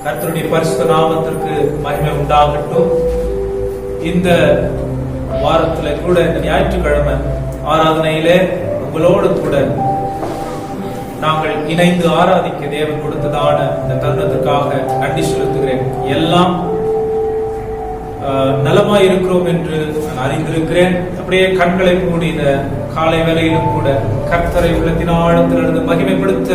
கர்த்தருடைய பரிசுத்த நாமத்திற்கு மகிமை உண்டாகட்டும். இந்த வாரத்துல கூட இந்த ஞாயிற்றுக்கிழமை ஆராதனையிலே உங்களோடு கூட நாங்கள் இணைந்து ஆராதிக்க தேவன் கொடுத்ததான இந்த தருணத்திற்காக நன்றி செலுத்துகிறேன். எல்லாம் நலமாய் இருக்கிறோம் என்று நான் அறிந்திருக்கிறேன். அப்படியே கண்களை மூடி இந்த காலை வேளையிலும் கூட கர்த்தரை உள்ளத்தின் ஆழத்திலிருந்து மகிமைப்படுத்த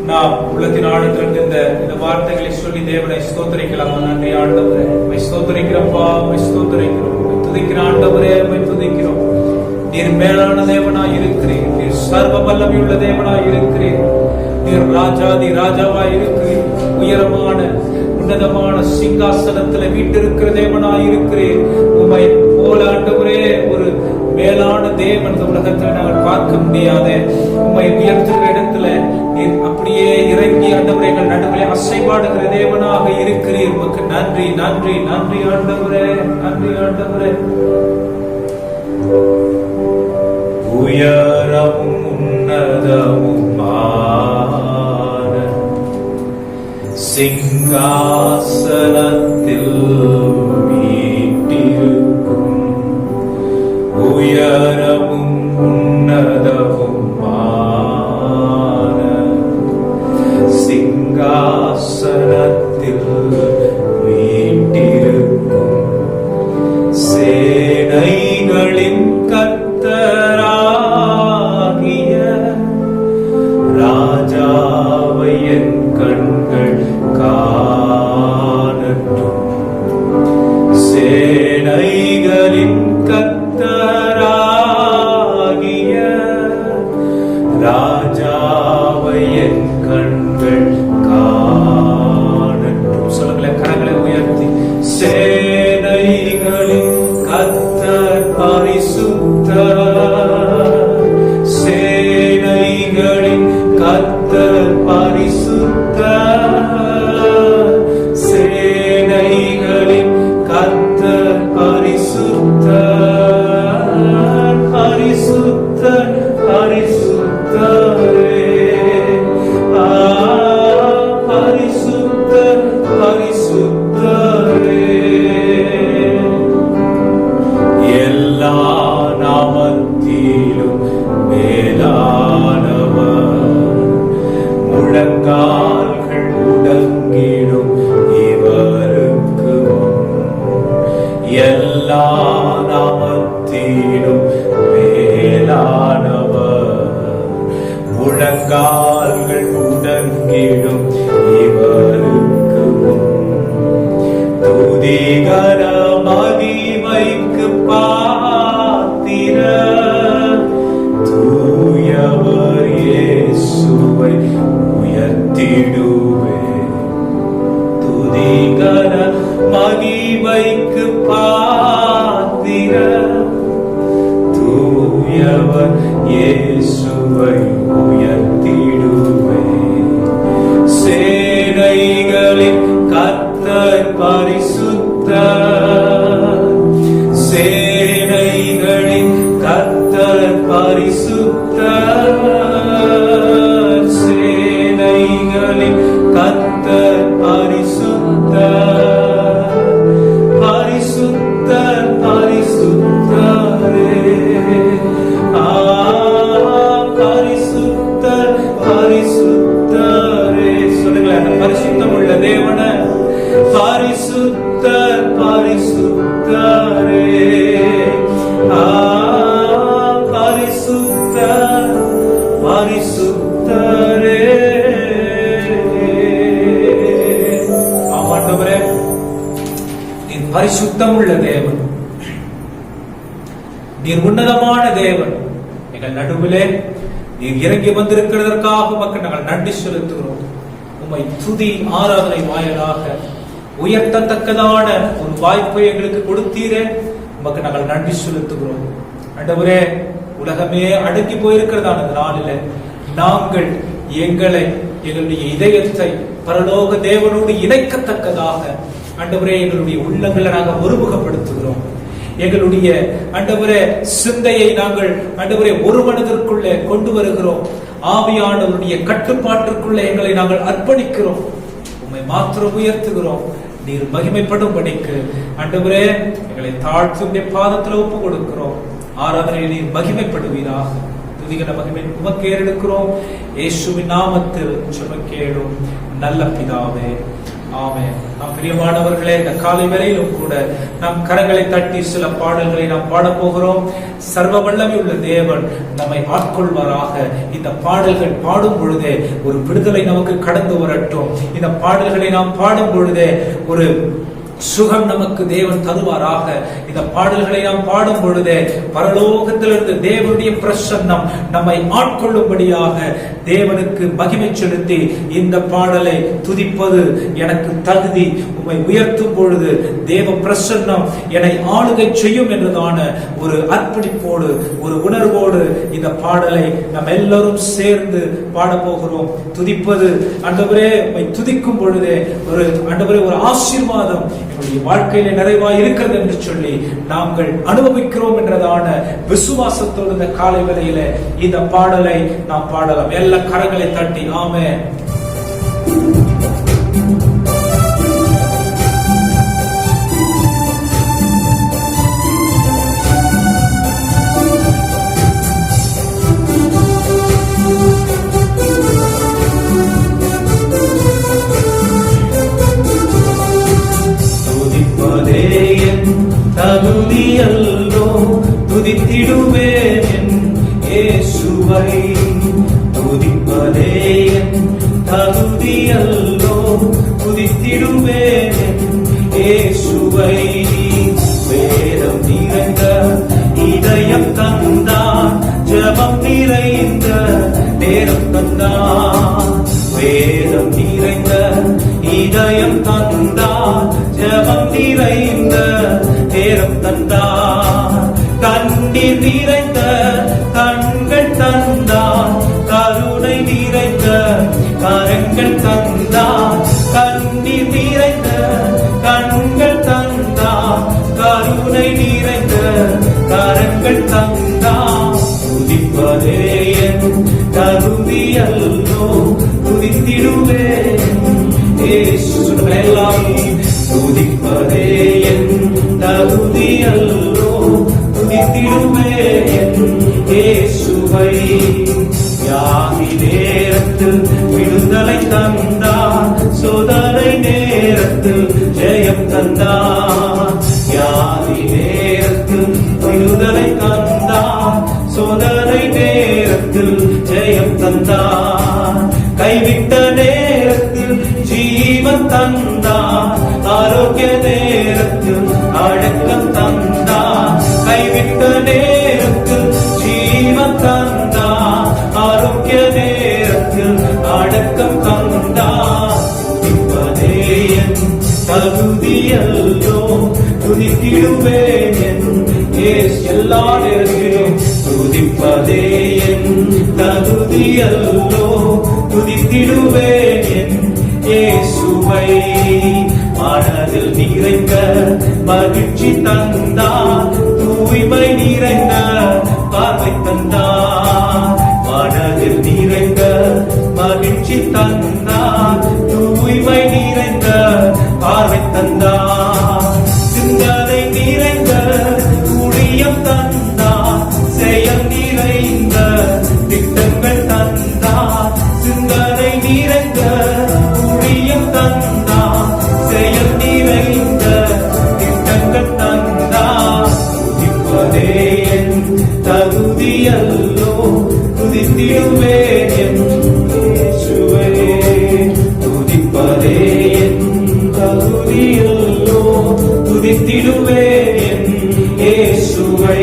நாம் உள்ளத்தின் ஆழத்திலிருந்து இந்த வார்த்தைகளை சொல்லி தேவனை ஸ்தோத்திரிக்கலாம். நன்றி ஆண்டவரே, ஸ்தோத்திரிக்கிறப்பா, ஸ்தோத்திரிக்கிறோம், துதிக்கிற ஆண்டவரே, துதிக்கிறோம். நீர் மேலான தேவனாய் இருக்கிறேன், நீர் சர்வ வல்லமையுள்ள தேவனாய் இருக்கிறேன், நீர் ராஜாதி ராஜாவாய் இருக்கிறேன், உயரமான உன்னதமான சிங்காசனத்தில் வீட்டிருக்கிற தேவனாய் இருக்கிறேன். உம்மை போல ஆண்டவரே ஒரு மேலான தேவன் இந்த உலகத்தில் நாங்கள் பார்க்க முடியாது. உம்மை உயர்த்துகிற இடத்துல நீர் அப்படியே இறங்கி ஆண்டவரே எங்கள் நடுவிலே அசைபாடுகிற தேவனாக இருக்கிறீர். உமக்கு நன்றி நன்றி நன்றி ஆண்டவரே, நன்றி ஆண்டவரே. உயரமும் உன்னதமும் சிங்காசனத்தில் வீட்டிருக்கும் உயரமும் உன்னதமும் சிங்காசனத்தில் வீட்டிருக்கும் சேனைகளின் கர்த்தராகிய ராஜாவை என் கண்கள் காணட்டும். சேனைகளின் கர்த்தராகிய ராஜாவை என் கண்கள் காணட்டும். சொல்லுங்களேன், கரங்களை உயர்த்தி. சேனைகளின் கர்த்தர் பரிசுத்தர், சேனைகளின் கர்த்தர் பரிசுத்தர், சேனைகளின் கர்த்தர் பரிசுத்தர், பரிசுத்தர் பரிசுத்தரே, பரிசுத்தர் பரிசுத்தரே. எல்லா நாமத்திலும் மேலானவர், முழங்கால்கள் முடங்கிடும் இவருக்கு முன். எல்லா நாமத்திலும் மேலானவர், முழங்கால்கள் முடங்கிடும் இவருக்கு முன். துதிகர மகிமைக்கு பாத்திர தூயவர் இயேசுவை உயர்த்திடுவே. துதிகர மகிமைக்கு பாத்திர தூயவர் இயேசுவை உயர்த்திடுவே. சேனைகளின் கர்த்தர் பரிசுத்தர், சேனைகளின் கர்த்தர் பரிசுத்தர், சேனைகளின் கர்த்தர் பரிசுத்தர், பரிசுத்தர் பரிசுத்தரே, பரிசுத்தர் பரிசுத்தரே. சொல்லுங்களேன், அந்த பரிசுத்தம் உள்ள தேவன பரிசுத்தர் பரிசுத்தரே, பரிசுத்தர் பரிசுத்தரே. ஆமாண்டவரே, நீர் பரிசுத்தம் உள்ள தேவன், நீர் உன்னதமான தேவன். எங்கள் நடுவிலே நீர் இறங்கி வந்திருக்கிறதற்காக உமக்கு நாங்கள் நன்றி செலுத்துகிறோம். உம்மை துதி ஆராதனை வாயிலாக உயர்த்தத்தக்கதான ஒரு வாய்ப்பை எங்களுக்கு கொடுத்தீரே, உமக்கு நாங்கள் நன்றி செலுத்துகிறோம். ஆண்டவரே, உலகமே அடங்கி போயிருக்கிறதான இந்த நாளில நாங்கள் எங்களுடைய இதயத்தை பரலோக தேவனோடு இணைக்கத்தக்கதாக ஆண்டவரே எங்களுடைய உள்ளங்களை நாங்கள் ஒருமுகப்படுத்துகிறோம். எங்களுடைய ஆண்டவரே சிந்தையை நாங்கள் ஆண்டவரே ஒரு மனதிற்குள்ளே கொண்டு வருகிறோம். ஆவியானவருடைய கட்டுப்பாட்டிற்குள்ளே எங்களை நாங்கள் அர்ப்பணிக்கிறோம். உம்மை மாத்திரம் உயர்த்துகிறோம். நீர் மகிமைப்படும்படிக்கு ஆண்டவரே எங்களை தாழ்த்தி உம்முடைய பாதத்தில் ஒப்பு கொடுக்கிறோம். ஆராதனையில் நீர் மகிமைப்படுவீராக. துதிகர மகிமை உமக்கே எடுக்கிறோம். இயேசுவின் நாமத்தில் ஜெபம் கேளும் நல்ல பிதாவே, ஆமென். நாம் பிரியமானவர்களே, இந்த காலை வேளையிலும் கூட நம் கரங்களை தட்டி சில பாடல்களை நாம் பாட போகிறோம். சர்வ வல்லமை உள்ள தேவன் நம்மை ஆட்கொள்வாராக. இந்த பாடல்கள் பாடும் பொழுதே ஒரு விடுதலை நமக்கு கடந்து வரட்டும். இந்த பாடல்களை நாம் பாடும் பொழுதே ஒரு சுகம் நமக்கு தேவன் தருவாராக. இந்த பாடல்களை நாம் பாடும் பொழுதே பரலோகத்திலிருந்து தேவனுடைய பிரசன்னம் நம்மை ஆட்கொள்ளும்படியாக தேவனுக்கு மகிமை செலுத்தி இந்த பாடலை துதிப்பது எனக்கு தகுதி. உம்மை உயர்த்தும் பொழுது தேவ பிரசன்னம் என்னை ஆளுகை செய்யும் என்றதான ஒரு அர்ப்பணிப்போடு, ஒரு உணர்வோடு இந்த பாடலை நாம் எல்லாரும் சேர்ந்து பாட போகிறோம். துதிப்பது ஆண்டவரே, உம்மை துதிக்கும் பொழுதே ஒரு ஆண்டவரே ஒரு ஆசீர்வாதம் என்னுடைய வாழ்க்கையில நிறைவாய் இருக்கிறது என்று சொல்லி நாங்கள் அனுபவிக்கிறோம் என்றதான விசுவாசத்தோடு இந்த காலை வேளையில இந்த பாடலை நாம் பாடலாம். எல்லா கரங்களை தட்டி ஆமென். தகுதியல்லோ துதித்திடுவேன் இயேசுவை. துதிப்பதே என் தகுதியல்லோ துதித்திடுவேன் இயேசுவை. வேதம் நிறைந்த இதயம் தந்தார், ஜெபம் நிறைந்த நேரம் தந்தார். வேதம் நிறைந்த இதயம் தந்தார், ஜெபம் நிறைந்த நேரம் தந்தார். கண்ணீர் நிறைந்த கண்கள் தந்தார், கருணை நிறைந்த கரங்கள் தந்தார். கண்ணீர் நிறைந்த கண்கள் தந்தார், கருணை நிறைந்த கரங்கள் தந்தார். துதிப்பதே என் தகுதியல்லோ துதித்திடுவேன் இயேசுவை. துதிப்பதே என் தகுதியல்லோ துதித்திடுவேன் இயேசுவை. வியாதி நேரத்தில் விடுதலை தந்தார், சோதனை நேரத்தில் ஜெயம் தந்தார். வியாதி நேரத்தில் விடுதலை தந்தார், சோதனை நேரத்தில் ஜெயம் தந்தார். கைவிட்ட நேரத்தில் ஜீவன் தந்தார், ஆரோக்கிய நேரத்தில் அடக்கம் தந்தார். கைவிட்ட நேரத்தில் ஜீவன் தந்தார், ஆரோக்கிய நேரத்தில் அடக்கம் தந்தார். துதிப்பதே என் தகுதியல்லோ துதித்திடுவேன் எல்லா நேரத்திலும். துதிப்பதே என் தகுதியல்லோ துதித்திடுவேன் இயேசுவை. மனதில் நிறைந்த மகிழ்ச்சி தந்தார், தூய்மை நிறைந்த பார்வை தந்தார். மனதில் நிறைந்த மகிழ்ச்சி தந்தார், தூய்மை நிறைந்த பார்வை தந்தார். சிந்தனை நிறைந்த ஊழியம் தந்தார், செயல் நிறைந்த திட்டங்கள் தந்தார். சிந்தனை நிறைந்த ஊழியம் தந்தார், செயல் நிறைந்த திட்டங்கள் தந்தார். துதிப்பதே என் தகுதியல்லோ துதித்திடுவேன் இயேசுவை. துதிப்பதே என் தகுதியல்லோ துதித்திடுவேன் இயேசுவை.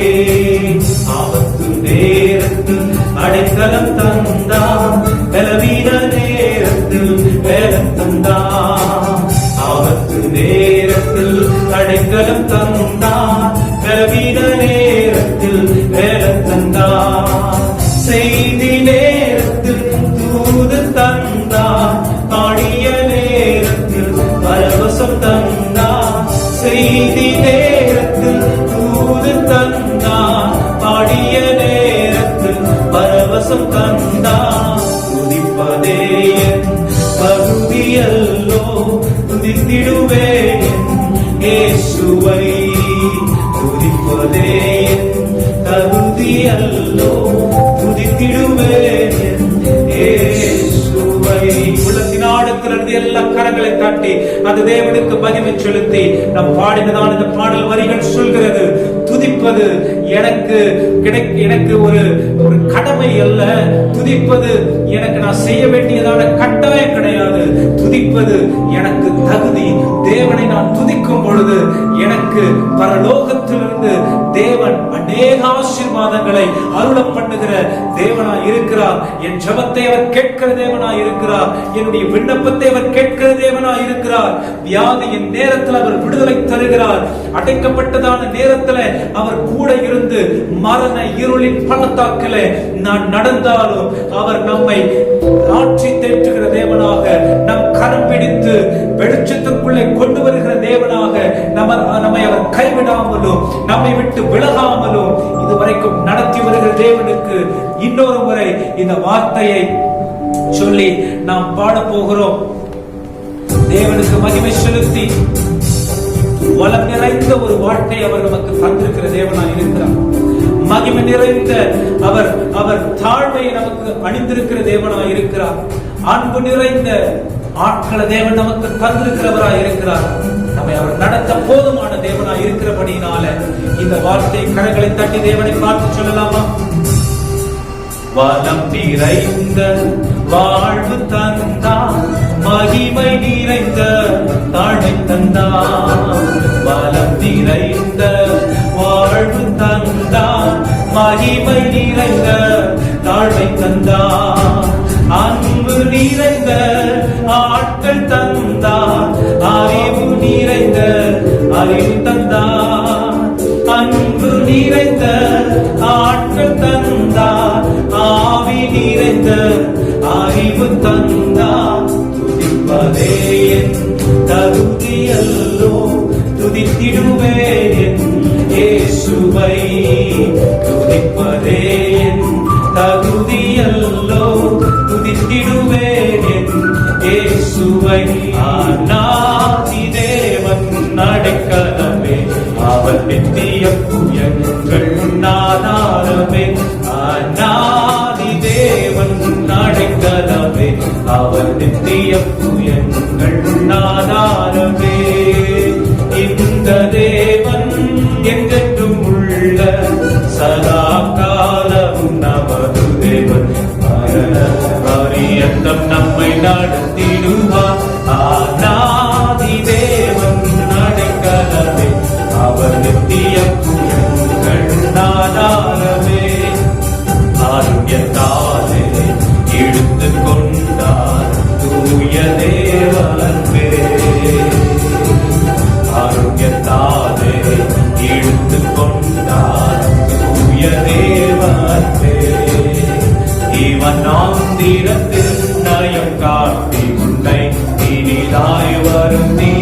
ஆபத்து நேரத்தில் அடைக்கலம் தந்தார், பலவீன நேரத்தில் வேலம் தந்தார். ஆபத்து நேரத்தில் அடைக்கலம் தந்தார், பலவீன நேரத்தில் வேலம் தந்தார். செய்தி நேரத்தில் தூது தந்தார், பாடிய நேரத்தில் பரவசம் தந்தார். செய்தி நேரத்தில் தூது தந்தார், பாடிய நேரத்தில் பரவசம் தந்தார். துதிப்பதே என் பகுதியல்லோ அல்லோ துதித்திடுவேன் இயேசுவை, துதிப்பதே தகுதி அல்லோ துதித்திடுவேன் இயேசுவை. உள்ளத்தின் ஆழத்திலிருந்து எல்லா கரங்களை தட்டி அது தேவனுக்கு மகிமை செலுத்தி நம் பாடினதான் இந்த பாடல் வரிகள் சொல்கிறது. துதிப்பது எனக்கு ஒரு கடமை அல்ல, துதிப்பது எனக்கு நான் செய்ய வேண்டியதான கட்டாயம் கிடையாது, துதிப்பது எனக்கு தகுதி. தேவனை நான் துதிக்கும் பொழுது எனக்கு பரலோகத்திலிருந்து தேவன் அநேக ஆசீர்வாதங்களை அருள பண்ணுகிற தேவனாய் இருக்கிறார். என் ஜெபத்தை அவர் கேட்கிற தேவனாய் இருக்கிறார். என்னுடைய விண்ணப்பத்தை அவர் கேட்கிற தேவனாய் இருக்கிறார். வியாதியின் நேரத்தில் அவர் விடுதலை தருகிறார். அடைக்கப்பட்டதான நேரத்தில் அவர் கூட இருந்து மரண இருளின் பள்ளத்தாக்கிலே நான் நடந்தாலும் அவர் நம்மை ஆட்சி தேற்றுகிற தேவனாக, நம் கரம் பிடித்து வெளிச்சத்திற்குள்ளே கொண்டு வருகிற தேவனாக, நம்மை அவர் கைவிடாமலும் நம்மை விட்டு விலகாமலும் இதுவரைக்கும் நடத்தி வருகிற தேவனுக்கு இன்னொரு முறை இந்த வார்த்தையை சொல்லி நாம் பாட போகிறோம். தேவனுக்கு மகிமை செலுத்தி வளம் நிறைந்த ஒரு வாழ்க்கை அவர் நமக்கு தந்திருக்கிற தேவனாய் இருக்கிறார். மகிமை நிறைந்த அவர் தாழ்மையை நமக்கு அணிந்திருக்கிற தேவனாய் இருக்கிறார். அன்பு நிறைந்த ஆட்கள தேவன் நமக்கு தந்திருக்கிறவராய் இருக்கிறார். நம்மை அவர் நடத்த போதுமான தேவனாய் இருக்கிறபடினால இந்த வார்த்தை கரங்களை தட்டி தேவனை பார்த்து சொல்லலாமா? வளம் நிறைந்த வாழ்வு தந்தார், மகிமை நிறைந்த தாழ்மை தந்தார். வளம் நிறைந்த வாழ்வு தந்தார், மகிமை நிறைந்த தாழ்மை தந்தார். அன்பு நிறைந்த ஆட்கள் தந்தார், அறிவு நிறைந்த அறிவு தந்தார். அன்பு நிறைந்த ஆட்கள் தந்தார், ஆவி நிறைந்த அறிவு தந்தார். துதிப்பதே என் தகுதி அல்லோ துதித்திடுவேன் இயேசுவை, துதிப்பதே என் தகுதி அல்லோ துதித்திடுவேன் இயேசுவை. ஆனாதி தேவன் அடைக்கலமே, அவர் நித்திய புயங்கள் ஆதாரமே. ஆனாதி தேவன் அடைக்கலமே, அவர் நித்திய புயங்கள் ஆதாரமே. இந்த தேவன் என்றென்றும் உள்ள சதா காலமும் நமது தேவன், பரியந்தம் நம்மை நடத்திடுவார். ஆனாதி தேவன் அடைக்கலமே, அவர் நித்திய புயங்கள் ஆதாரமே. ஆரோக்கியத்தாலே இழுத்து கொண்டார் தூய தேவன்பே, ஆரோக்கியத்தாலே இழுத்து கொண்டார் தூய தேவன்பே. இவன் ஆந்திரத்தில் நயம் காட்டி உன்னை இனிதாய் வருந்தி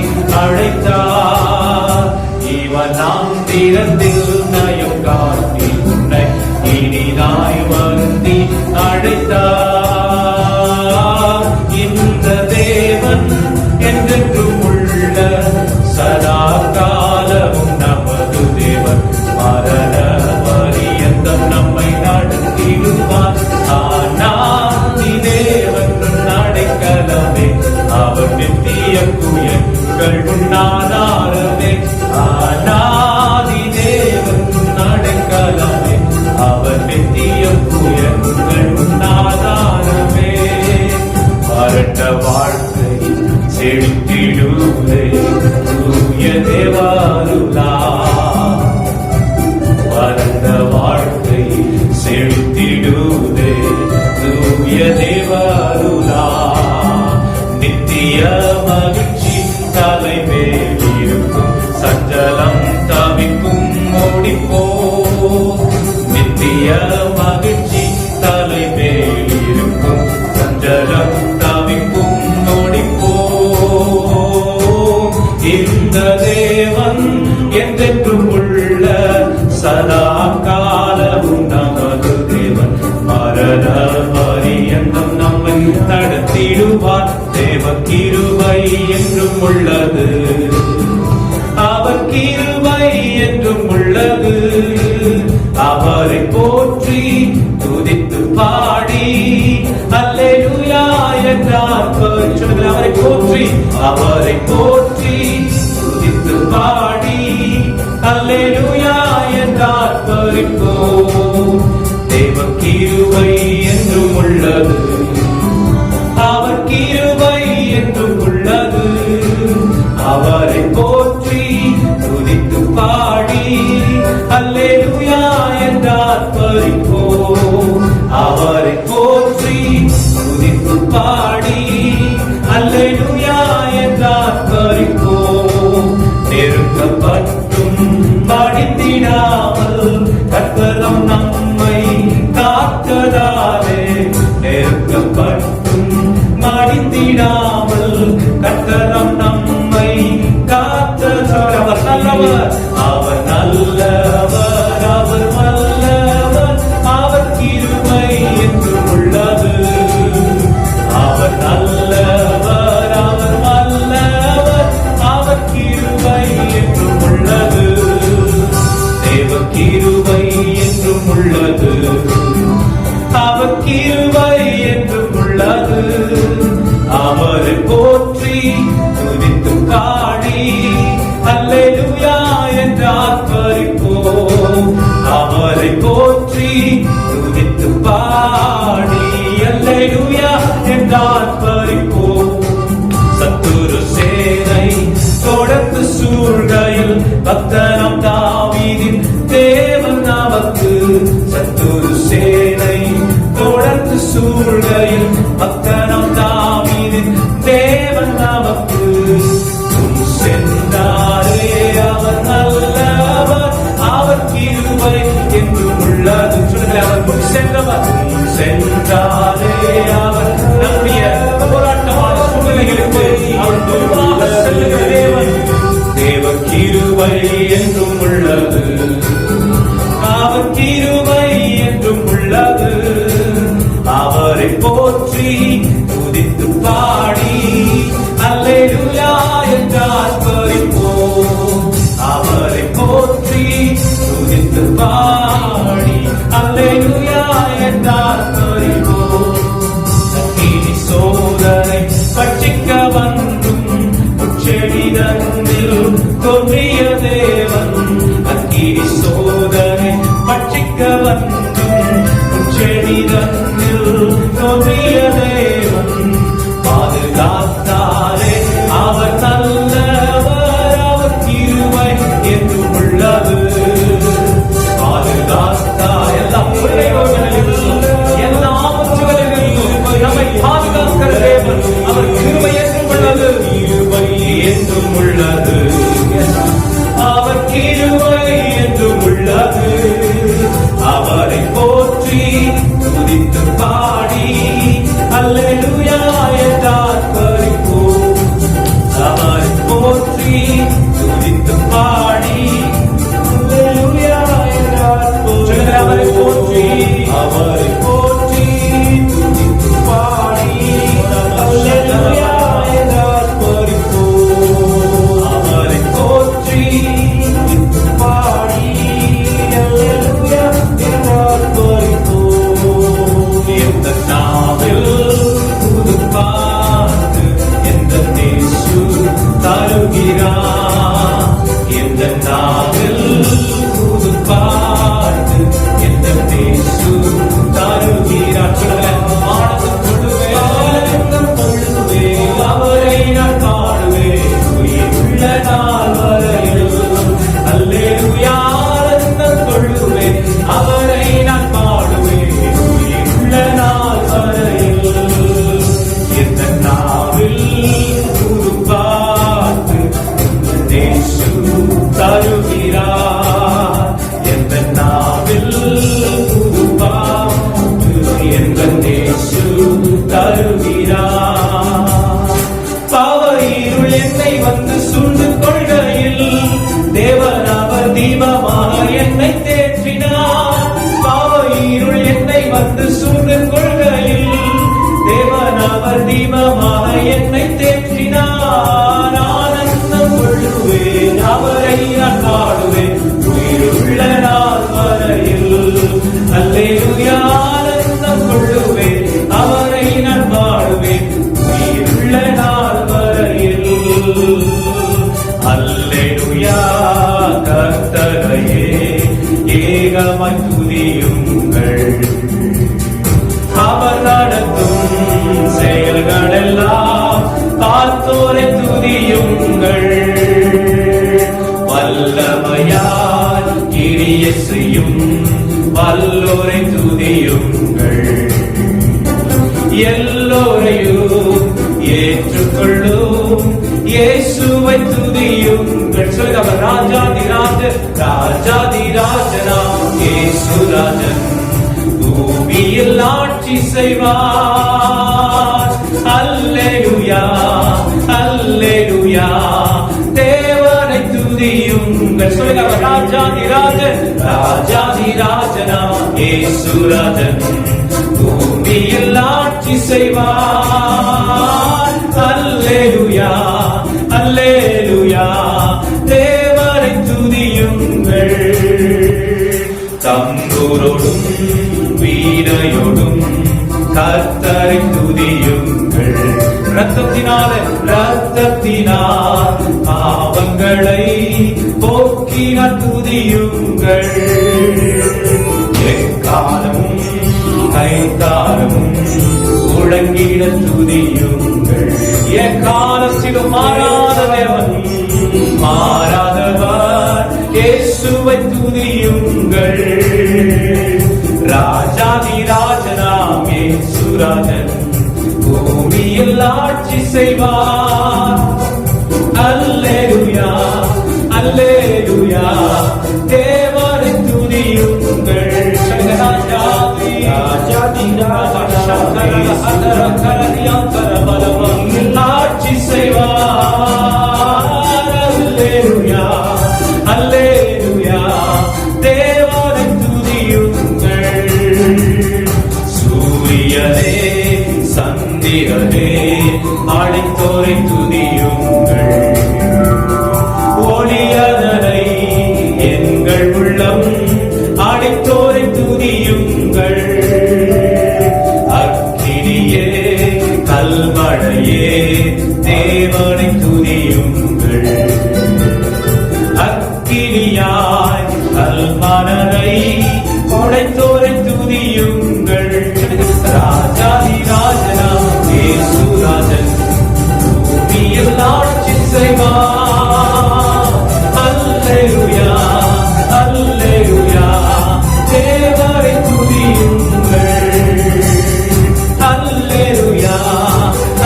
அழைத்தார். இவன் ஆந்திரத்தில் நயம் காட்டி உன்னை இனிதாய் வருந்தி அழைத்தார். இந்த தேவன் என்றென்றும் உள்ள சதா காலமும் நமது தேவன், மரண பரியந்தம் நம்மை நடத்திடுவார். ஆனாதி தேவன் அடைக்கலமே, அவர் நித்திய புயங்கள் ஆதாரமே. ஆனாதி தேவன் அடைக்கலமே, அவர் நித்திய புயங்கள் ஆதாரமே. வறண்ட வாழ்க்கை செழித்திடுவே தூய தேவாருளா, வறண்ட வாழ்க்கை செழித்திடுவே தூய தேவாருளா. நித்திய மகிழ்ச்சி தலைமேல் இருக்கும், சஞ்சலம் தவிக்கும் ஓடிப்போ. நித்திய மகிழ்ச்சி தலைமேல் இருக்கும், சஞ்சலம் தவிக்கும் ஓடிப்போ. இந்த தேவன் என்றென்றும் உள்ள சதா காலமும் நமது தேவன், மரண பரியந்தம் நம்மை நடத்திடுவார். தேவ கிருபை என்றும் உள்ளது, அவர் கிருபை என்றும் உள்ளது. அவரை போற்றி துதித்து பாடி அல்லேலூயா என்றார். அவரை போற்றி, அவரை போற்றி துதித்து பாடி அல்லேலூயா என்றார். தேவ கிருபை என்றும் உள்ளது, அவர் கிருபை என்றும் உள்ளது. அவரை போற்றி துதித்து பாடி அல்லேலூயா என்றார். அவரை போற்றி துதித்து பாடி அல்லேலூயா என்றார். நெருக்கப்பட்டும் படித்திடாமல் கர்த்தர் நம்மை காத்ததாலே, நெருக்கப்பட்டும் மடிந்திடாமல் கர்த்தர் நம்மை காத்ததால். அவர் நல்லவர், அவர் நல்லவர், அவர் வல்லவர், அவர் கிருபை என்றும் உள்ளது. அவர் நல்லவர், அவர் வல்லவர், அவர் கிருபை என்றும் உள்ளது. தேவ கிருபை என்றும் உள்ளது, அவர் கிருபை என்றும் உள்ளது. அவரை போற்றி துதித்து பாடி அல்லேலூயா என்றார். அவரை போற்றி துதித்து பாடி அல்லேலூயா என்றார். சத்துரு சேனை தொடர்ந்து சூழ்கையில் பக்தனாம் தாவீதின் தேவன் நமக்கு. சத்துரு சேனை தொடர்ந்து சூழ்கையில் பக்தனாம் தாவீதின் தேவன் நமக்கு. முன் சென்றாரே அவர் நல்லவர், அவர் கிருபை என்றும் உள்ளது. அவர் முன் சென்றவர், முன் சென்றாரே அவர் நம்முடைய போராட்டமான சூழ்நிலைகளுக்கு அவர் முன்பாக செல்லுகிற தேவன். தேவ கிருபை என்றும் உள்ளது, அவர் கிருபை என்றும் உள்ளது. அவரை போற்றி துதித்து பாடி அல்லேலூயா என்றார். அவரை போற்றி துதித்து பாடி அல்லேலூயா என்றார். சோதனை பட்சிக்க வந்தும் உச்செடி தன்னில் தோன்றிய தேவன். அக்கினி சோதனை பட்சிக்க வந்தும் உச்செடி தன்னில் தோன்றிய தேவன். பாதுகாத்தாரே அவர் நல்லவர், அவர் கிருபை என்றும் உள்ளது. பாதுகாத்தார் எல்லா பிள்ளைகளிலும் எல்லாவற்றிலும் நம்மை பாதுகாக்கிற தேவன். அவர் கிருபை என்றும் உள்ளது, கிருபை என்றும் உள்ளது. அவர் கிருபை என்றும் உள்ளது. அவரை போற்றி துதித்து பாடி அல்லேலூயா என்றார். அவரை போற்றி துதித்து பாடி அல்லேலூயா என்றார். அவரை போற்றி, அவரை போற்றி துதித்து பாடி அல்லேலூயா என்றார். அவரை போற்றி துதித்து பாடி அல்லேலூயா என்றார். எந்த நாவில் புது பாட்டு எந்த நேசு தருகிறார். எந்த நாவில் புது பாட்டு எந்த நேசு தருகிறார். ஆனந்தம் கொள்ளுவே அவரை நான் பாடுவேன் உள்ள நாள் வரையில். அல்லேலூயா ஆனந்தம் கொள்ளுவேன் அவரை நான் பாடுவேன் உள்ள நாள் வரையில். எந்த நாவில் புது பாட்டு எந்த நேசு தருகிறார். எந்த நாவில் புது பாட்டு எந்த நேசு தருகிறார். பாவையிருள் என்னை வந்து சூழ்ந்து கொள்கையில் தேவன் அவர் தீபமாக என்னை தேற்றினார். பாவையிருள் என்னை வந்து சூழ்ந்து கொள்கையில் தேவன் அவர் தீபமாக என்னை தேற்றினார். அவரை நான் பாடுவேன் உயிருள்ள நாள் வரையில். அல்லேலூயா ஆனந்தம் கொள்ளுவேன் அவரை நான் பாடுவேன் உயிருள்ள நாள் வரையில். அல்லேலூயா கர்த்தரையே ஏகமாய் துதியுங்கள். அவர் நடத்தும் செயல்களெல்லாம் பார்த்தோரை துதியுங்கள். வல்லமையால் கிரிய செய்யும் வல்லோரை துதியுங்கள். எல்லோரையும் ஏற்றுக்கொள்ளும் இயேசுவை துதியுங்கள். சொல்லுங்க, ராஜாதிராஜ ராஜாதிராஜனாம் இயேசு ராஜன் பூமியில் ஆட்சி செய்வார். அல்லேலூயா அல்லேலூயா தேவனை துதியுங்கள். சொல்லுங்க, ராஜாதிராஜன் ராஜாதிராஜனாம் இயேசு ராஜன் பூமியில் ஆட்சி செய்வார். அல்லேலூயா அல்லேலூயா தேவனை துதியுங்கள். தம்புரோடும் வீணையோடும் கர்த்தரை துதியுங்கள். ரத்தத்தினால் பாவங்களை போக்கினார் துதியுங்கள். எக்காலமும் கைத்தாலமும் முழங்கிட துதியுங்கள். எக்காலத்திலும் மாறாத தேவன் மாறாதவர் இயேசுவை துதியுங்கள். ராஜாதிராஜனாம் இயேசு ராஜன் பூமியில் ஆட்சி செய்வார். அல்லேலூயா அல்லேலூயா தேவனை துதியுங்கள். ஆட்சி செய்வார். அல்லேலூயா அல்லேலூயா தேவனை துதியுங்கள். சூரியனே சந்திரனே அழைத்தோரை துதியுங்கள். ஒளியதனை எங்கள் உள்ளம் அழைத்தோரை துதியுங்கள். அக்கினியே கல்மழையே தேவனை துதியுங்கள். அக்கினியாய் கல்மனரை உடைத்தோரை துதியுங்கள். ராஜாதிராஜனாம் இயேசு ராஜன் பூமியில் ஆட்சி செய்வார். அல்லேலூயா அல்லேலூயா தேவனை துதியுங்கள். அல்லேலூயா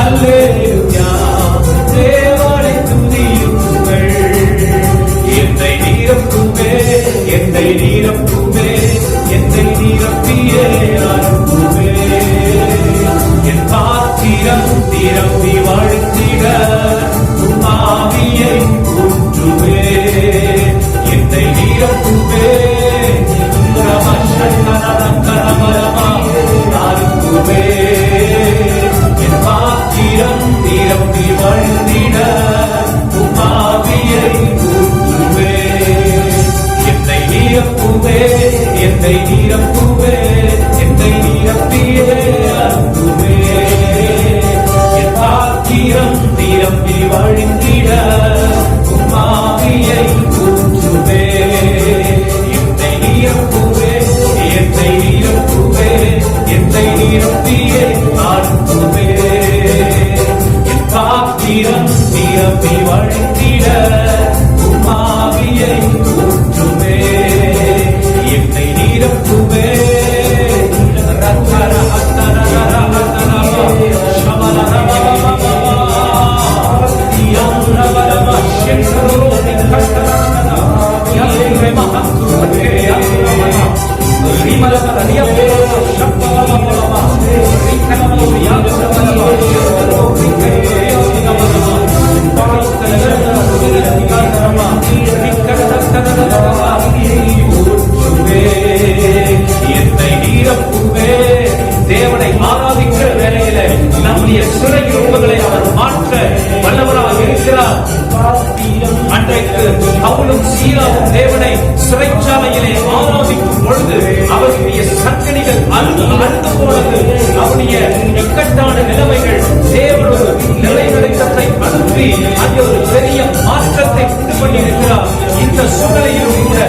அல்லேலூயா தேவனை துதியுங்கள். என்னை நிரப்புவே என்னை நிரப்புவே என்னை நிரப்பியே அனுப்புவே. என் பாத்திரம் நிரம்பி வாழ்த்திட ஆவியை ஊற்றுவே. என்னை நிரப்புவே அனுப்புவே. என் பாத்திரம் நிரம்பி வாழ்த்திட ஆவியை ஊற்றுவே. என்னை நிரப்புவே என்னை நிரப்புவே என்னை நிரப்பியே அனுப்புவே. என் பாத்திரம் நிரம்பி வழிந்திட ஆவியை ஊற்றுவே. என்னை நிரப்புவே என்னை நிரப்புவே என்னை நிரப்பியே அனுப்புவே. என் பாத்திரம் நிரம்பி வழிந்திட ஆவியை ஊற்றுவே. என்னை நிரப்புவே. என்னை நிரப்புவே. தேவனை ஆராதிக்கிற வேளையில நம்முடைய சிறை ரூபங்களை அவர் மாற்ற வல்லவராக இருக்கிறார். அன்றைக்கு பவுலும் சீலாவும் தேவனை சிறைச்சாலையிலே ஆராதிக்கும் பொழுது அவருடைய சங்கடிகள் அறுந்து போனது. அவருடைய இக்கட்டான நிலைமைகள் தேவனோடு நிலைநிறுத்தத்தை அனுப்பி அங்கே ஒரு பெரிய மாற்றத்தை உண்டு பண்ணியிருக்கிறார். இந்த சூழ்நிலையிலும் கூட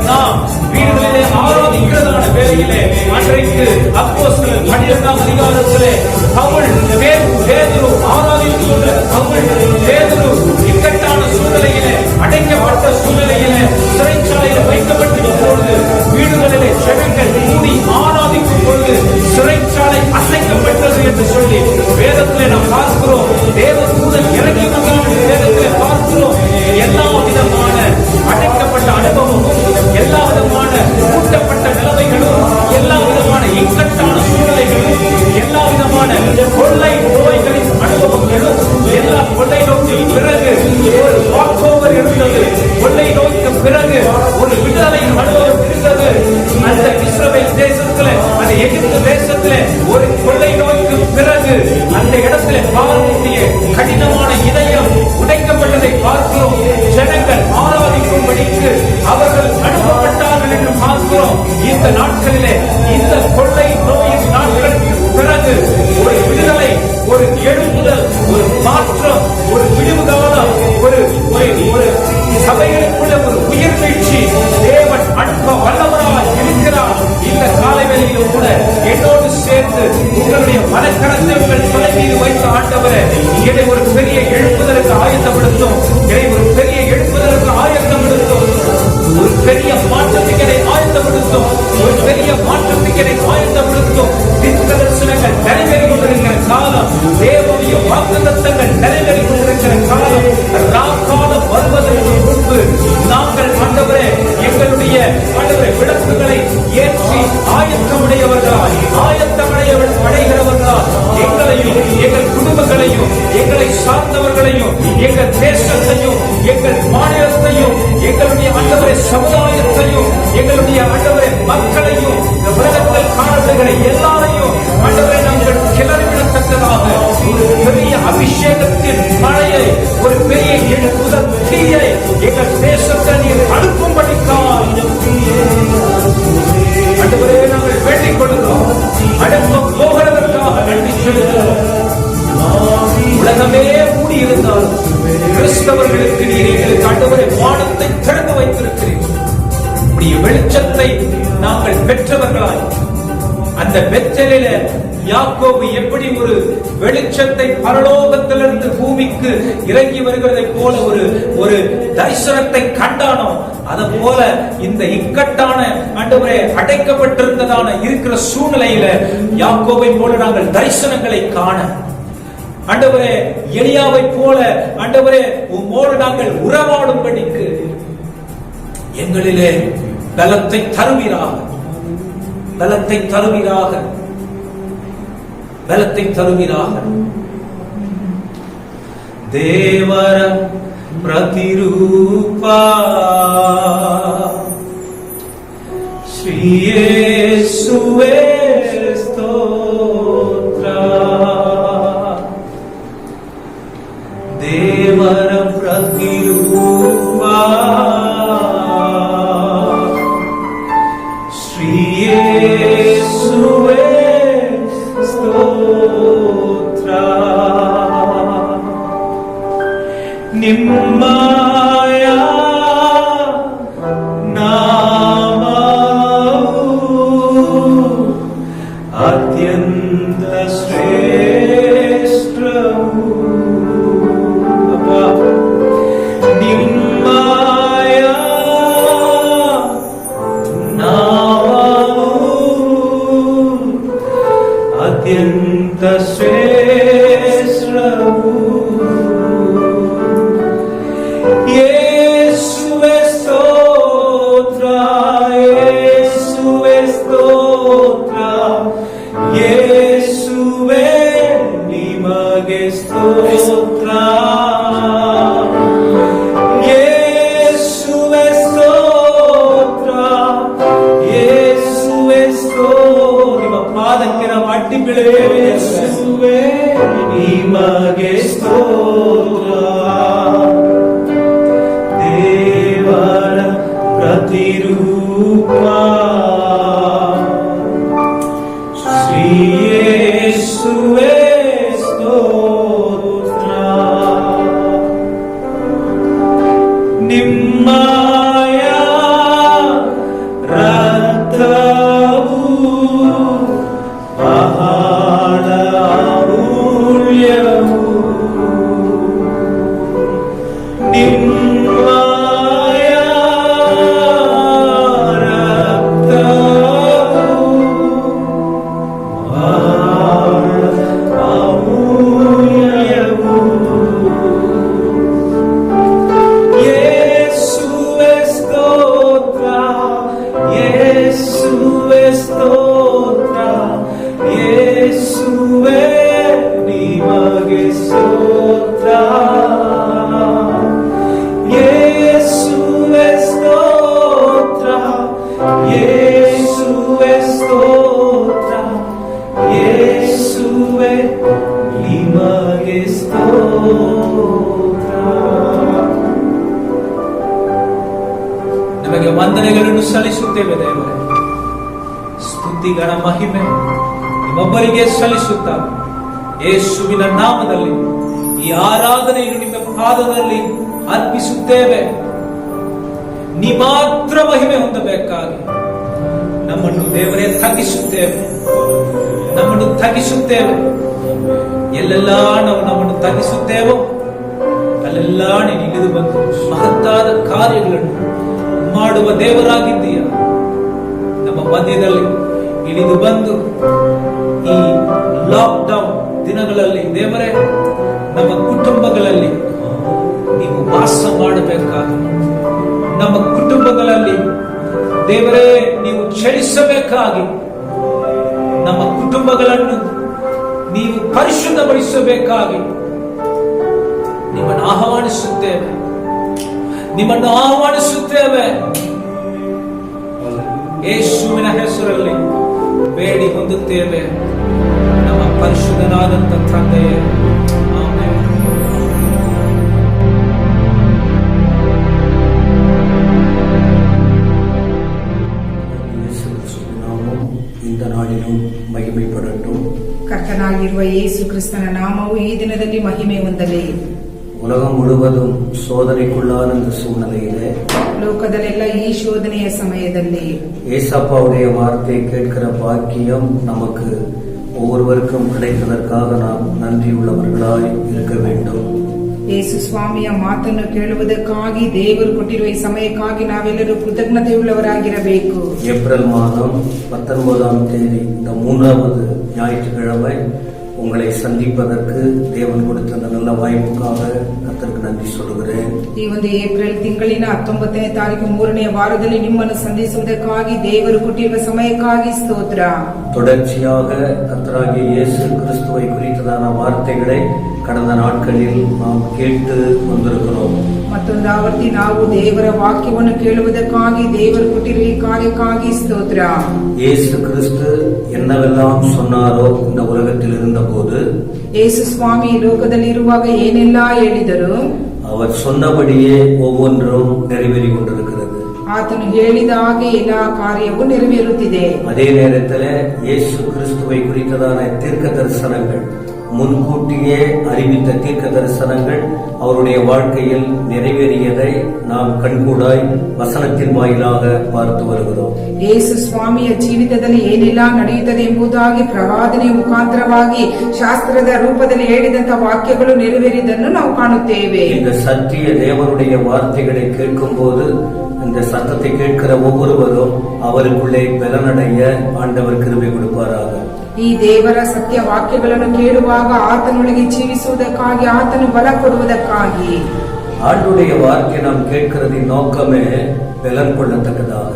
நாம் வீடுகளிலே ஆராதிக்கிறதான வேளையிலே அன்றைக்கு அப்போஸ்தலர் 12ஆம் அதிகாரத்திலே பவுல் பேதுரு ஆராதித்துக் கொண்ட பவுல் பேதுரு இக்கட்டான சூழ்நிலையிலே அடைக்கப்பட்ட சூழ்நிலையிலே சிறைச்சாலையில் வைக்கப்பட்டிருக்கும் பொழுது வீடுகளிலே ஜனங்கள் கூடி ஆராதிக்கும் பொழுது சிறைச்சாலை அசைக்கப்பட்டது என்று சொல்லி வேதத்திலே நாம் பார்க்கிறோம். தேவதூதன் இறங்கி வந்தார் வேதத்திலே பார்க்கிறோம். எல்லா விதமான அடைக்கப்பட்ட அனுபவமும் எல்லா விதமான கூட்டப்பட்ட நிலைமைகளும் எல்லா விதமான இக்கட்டான சூழ்நிலைகளும் எல்லா விதமான கொள்ளை நோய்களின் அனுபவங்களும் எல்லா கொள்ளை நோய்க்கு பிறகு ஒரு வாக்கோவர் இருந்தது. கொள்ளை நோய்க்கு பிறகு ஒரு விடுதலை அனுபவம் இருந்தது. அந்த இஸ்ரவேல் தேசத்துல அந்த எகிப்து தேசத்துல ஒரு கொள்ளை நோய்க்கு பிறகு அந்த இடத்துல பார்வனுடைய கடினமான இதயம் உடைக்கப்பட்டதை பார்க்கிறோம். ஜனங்கள் ஆராதிக்கும்படிக்கு அவர்கள் அனுப்பப்பட்டார்கள் என்று பார்க்கிறோம். இந்த நாட்களிலே இந்த கொள்ளை நோயின் நாட்களுக்கு பிறகு ஒரு விடுதலை, ஒரு எழுப்புதல், ஒரு மாற்றம், ஒரு விடுவு காலம், ஒரு சபைகளுக்குள்ள ஒரு உயிர் வீழ்ச்சி தேவன் அனுப்ப வல்லவராக இருக்கிறார். இந்த காலை வேளையிலும் கூட என்னோடு சேர்ந்து உங்களுடைய மனக்கரத்தை உங்கள் தலை மீது வைத்த ஆண்டவரே, இதை ஒரு பெரிய எழுப்புதலுக்கு ஆயத்தப்படுத்தும், இதை ஒரு பெரிய எழுப்புதலுக்கு ஆயத்தப்படுத்தும், ஒரு பெரிய மாற்றத்துக்கு ஆயத்தப்படுத்தும், ஒரு பெரிய மாற்றத்துக்கு ஆயத்தப்படுத்தும். தீர்க்கதரிசனங்கள் நிறைவேறி கொண்டிருக்கிற காலம், தேவனுடைய வாக்குத்தத்தங்கள் நிறைவேறி கொண்டிருக்கிற காலம், ராக்காலம் வருவதற்கு முன்பு நாங்கள் ஆண்டவரே எங்களுடைய ஆண்டவரே விளக்குகளை ஏற்றி ஆயத்தமுடையவர்களாய் அடைகிறவர்களால் எங்களையும் எங்கள் குடும்பங்களையும் எங்களை சார்ந்தவர்களையும் எங்கள் தேசத்தையும் எங்கள் மாநிலத்தையும் எங்களுடைய ஆண்டவரே சமுதாயத்தையும் எங்களுடைய ஆண்டவரே மக்களையும் உலகத்தில் காணப்படுகிற எல்லாரையும் ஆண்டவரே நாங்கள் கிளறிவிடத்தக்கதாக ஒரு பெரிய அபிஷேகத்தின் மழையை, ஒரு பெரிய எழுப்புதல் தீயை எங்கள் தேசத்தை நீர் அனுப்பும்படிக்கால் ஆண்டவரே நாங்கள் வேண்டிக் கொள்கிறோம். அனுப்ப போகிறதற்காக நன்றி செலுத்துகிறோம். உலகமே மூடி இருந்தாலும் கிறிஸ்தவர்களுக்கு நீர் எங்களுக்கு ஆண்டவரே வானத்தை திறந்து வைத்திருக்கிறீர்கள். உடைய வெளிச்சத்தை நாங்கள் பெற்றவர்களாய் அந்த பெற்றலில யாக்கோபு எப்படி ஒரு வெளிச்சத்தை பரலோகத்திலிருந்து பூமிக்கு இறங்கி வருகிறதை போல ஒரு தரிசனத்தை கண்டானோ, அது போல இந்த இக்கட்டான ஆண்டவரே அடைக்கப்பட்டிருந்ததான இருக்கிற சூழ்நிலையில யாக்கோபை போல நாங்கள் தரிசனங்களை காண ஆண்டவரே, எலியாவை போல ஆண்டவரே உம்மோடு நாங்கள் உறவாடும்படிக்கு எங்களிலே பலத்தை தருவீராக, பலத்தை தருவீராக, பலத்தை தருவீராக. தேவர பிரதிரூபா ஸ்ரீ இயேசுவே ஸ்தோத்ரா. தேவர பிரதிரூபா ஸ்ரீ இயேசுவே ಸ್ತೋತ್ರ. ನಿಮ್ಮಯ ನಾಮವು ಅತ್ಯಂತ ಶ್ರೇಷ್ಠವು. ನಿಮ್ಮಯ ನಾಮವು ಅತ್ಯಂತ ಶ್ರೇಷ್ಠವು. ಯೇಸುವೆ ಸ್ತೋತ್ರ, ಯೇಸುವೆ ಸ್ತೋತ್ರ, ಯೇಸುವೆ ನಿಮಗೆ ಸ್ತೋತ್ರ. ಯೇಸುವೆ ಸ್ತೋತ್ರ, ಯೇಸುವೆ ಸ್ತೋತ್ರ. ನಿಮ್ಮ ಪಾದಕ್ಕೆ ನಾವು ಅಡ್ಡಿ ಬೀಳಬೇಕು. ಯೇಸುವೇ ನಿಮಗೆ ಸ್ತೋತ್ರ. ದೇವರ ಪ್ರತಿರೂಪ ಶ್ರೀ ಯೇಸುವೇ ಸ್ತೋತ್ರ. ನಿಮ್ಮಯ ರಕ್ತವು ಬಹಳ ಅಮೂಲ್ಯವು. ನಿಮ್ಮಯ ರಕ್ತವು ಬಹಳ ಅಮೂಲ್ಯವು. ಯೇಸುವೇ ಸ್ತೋತ್ರ, ಯೇಸುವೇ ಸ್ತೋತ್ರ, ಯೇಸುವೇ ನಿಮಗೆ ಸ್ತೋತ್ರ. ಯೇಸುವೇ ಸ್ತೋತ್ರ, ಯೇಸುವೇ ಸ್ತೋತ್ರ, ಯೇಸುವೇ ನಿಮಗೆ ಸ್ತೋತ್ರ. ನಿಮಗೆ ವಂದನೆಗಳನ್ನು ಸಲ್ಲಿಸುತ್ತೇವೆ ದೇವರೇ. ಸ್ತುತಿಗಳ ಮಹಿಮೆ ನಿಮ್ಮೊಬ್ಬರಿಗೆ ಸಲ್ಲಿಸುತ್ತ ಯೇಸುವಿನ ನಾಮದಲ್ಲಿ ಈ ಆರಾಧನೆಯನ್ನು ನಿಮ್ಮ ಪಾದದಲ್ಲಿ ಅರ್ಪಿಸುತ್ತೇವೆ. ನೀ ಮಾತ್ರ ಮಹಿಮೆ ಹೊಂದಬೇಕಾಗಿ ನಮ್ಮನ್ನು ದೇವರೇ ತಗ್ಗಿಸುತ್ತೇವೆ, ನಮ್ಮನ್ನು ತಗ್ಗಿಸುತ್ತೇವೆ. ಎಲ್ಲೆಲ್ಲ ನಾವು ನಮ್ಮನ್ನು ತಗ್ಗಿಸುತ್ತೇವೋ ಅಲ್ಲೆಲ್ಲ ನೀನು ಇಳಿದು ಬಂದು ಮಹತ್ತಾದ ಕಾರ್ಯಗಳನ್ನು ಮಾಡುವ ದೇವರಾಗಿದ್ದೀಯ. ನಮ್ಮ ಮಧ್ಯದಲ್ಲಿ ಇಳಿದು ಬಂದು ಈ ಲಾಕ್ಡೌನ್ ದಿನಗಳಲ್ಲಿ ದೇವರೇ ನಮ್ಮ ಕುಟುಂಬಗಳಲ್ಲಿ ನೀವು ವಾಸ ಮಾಡಬೇಕಾಗಿ, ನಮ್ಮ ಕುಟುಂಬಗಳಲ್ಲಿ ದೇವರೇ ನೀವು ಚಲಿಸಬೇಕಾಗಿ, ನಮ್ಮ ಕುಟುಂಬಗಳನ್ನು ನೀವು ಪರಿಶುದ್ಧಗೊಳಿಸಬೇಕಾಗಿ ನಿಮ್ಮನ್ನು ಆಹ್ವಾನಿಸುತ್ತೇವೆ, ನಿಮ್ಮನ್ನು ಆಹ್ವಾನಿಸುತ್ತೇವೆ. ಯೇಸುವಿನ ಹೆಸರಲ್ಲಿ ಬೇಡಿ ಹೊಂದುತ್ತೇವೆ ನಮ್ಮ ಪರಿಶುದ್ಧನಾದಂಥ ತಂದೆಯೇ, ಆಮೆನ್. இந்த நாளிலும் மகிமைப்படட்டும். ಕರ್ತನಾಗಿರುವ ಯೇಸು ಕ್ರಿಸ್ತನ ನಾಮವು ಈ ದಿನದಲ್ಲಿ ಮಹಿಮೆ ಹೊಂದಲಿ. உலகம் முழுவதும் சோதனைக்குள்ளான இந்த சூழ்நிலையிலே ಲೋಕದಲ್ಲೆಲ್ಲ ಈ ಶೋಧನೆಯ ಸಮಯದಲ್ಲಿ ஏசப்பாவுடைய வார்த்தை கேட்கிற பாக்கியம் நமக்கு ஒவ்வொருவருக்கும் கிடைத்ததற்காக நாம் நன்றியுள்ளவர்களாய் இருக்க வேண்டும். ಯೇಸು ಸ್ವಾಮಿಯ ಮಾತನ್ನು ಕೇಳುವುದಕ್ಕಾಗಿ ದೇವರು ಕೊಟ್ಟಿರುವ ಈ ಸಮಯಕ್ಕಾಗಿ ನಾವೆಲ್ಲರೂ ಕೃತಜ್ಞತೆಯುಳ್ಳವರಾಗಿರಬೇಕು. ஏப்ரல் மாதம் 19ஆம் தேதி இந்த 3வது ஞாயிற்றுக்கிழமை உங்களை சந்திப்பதற்கு தேவன் கொடுத்த அந்த நல்ல வாய்ப்புக்காக கர்த்தருக்கு நன்றி சொல்கிறேன். ಈ ಒಂದು ಏಪ್ರಿಲ್ ತಿಂಗಳಿನ 19ನೇ ತಾರೀಕು 3ನೇ ವಾರದಲ್ಲಿ ನಿಮ್ಮನ್ನು ಸಂಧಿಸುವುದಕ್ಕಾಗಿ ದೇವರು ಕೊಟ್ಟಿರುವ ಸಮಯಕ್ಕಾಗಿ ಸ್ತೋತ್ರ. தொடர்ச்சியாக கர்த்தராகிய இயேசு கிறிஸ்துவை குறித்ததான வார்த்தைகளை கடந்த நாட்களில் நாம் கேட்டு வந்திருக்கிறோம். ಮತ್ತೊಂದು ಆವರ್ತಿ ನಾವು ದೇವರ ವಾಕ್ಯವನ್ನು ಕೇಳುವುದಕ್ಕಾಗಿ ದೇವರು ಕೊಟ್ಟಿರುವ ಈ ಕಾರ್ಯಕ್ಕಾಗಿ ಸ್ತೋತ್ರ. இயேசு கிறிஸ்து என்னவெல்லாம் சொன்னாரோ இந்த உலகத்தில் இருந்தபோது, ಯೇಸು ಸ್ವಾಮಿ ಲೋಕದಲ್ಲಿ ಇರುವಾಗ ಏನೆಲ್ಲ ಹೇಳಿದರು, அவர் சொன்னபடியே ஒவ்வொன்றும் நிறைவேறி கொண்டிருக்கிறது. ಆತನು ಹೇಳಿದ ಹಾಗೆ ಎಲ್ಲಾ ಕಾರ್ಯವು ನೆರವೇರುತ್ತಿದೆ. அதே நேரத்தில் இயேசு கிறிஸ்துவை குறித்ததான தீர்க்க தரிசனங்கள், முன்கூட்டியே அறிவித்த தீர்க்க தரிசனங்கள் அவருடைய வாழ்க்கையில் நிறைவேறியதை நாம் கண்கூடாய் வசனத்தின் வாயிலாக பார்த்து வருகிறோம். ಯೇಸು ಸ್ವಾಮಿಯ ಜೀವಿತದಲ್ಲಿ ಏನೆಲ್ಲ ನಡೆಯುತ್ತದೆ ಎಂಬುದಾಗಿ ಪ್ರವಾದನೆಯ ಮುಖಾಂತರವಾಗಿ ಶಾಸ್ತ್ರದ ರೂಪದಲ್ಲಿ ಹೇಳಿದಂತ ವಾಕ್ಯಗಳು ನೆರವೇರಿದ್ದನ್ನು ನಾವು ಕಾಣುತ್ತೇವೆ. இந்த சத்திய தேவனுடைய வார்த்தைகளை கேட்கும் போது இந்த சத்தத்தை கேட்கிற ஒவ்வொருவரும் அவருக்குள்ளே பலனடைய ஆண்டவர் கிருபை கொடுப்பாராக. ಈ ದೇವರ ಸತ್ಯ ವಾಕ್ಯಗಳನ್ನು ಕೇಳುವಾಗ ಆತನೊಳಗೆ ಜೀವಿಸುವುದಕ್ಕಾಗಿ, ಆತನು ಬಲ ಕೊಡುವುದಕ್ಕಾಗಿ ஆண்டுடைய வார்த்தை நாம் கேட்கிறதின் நோக்கமே பலன் கொள்ளத்தக்கதாக.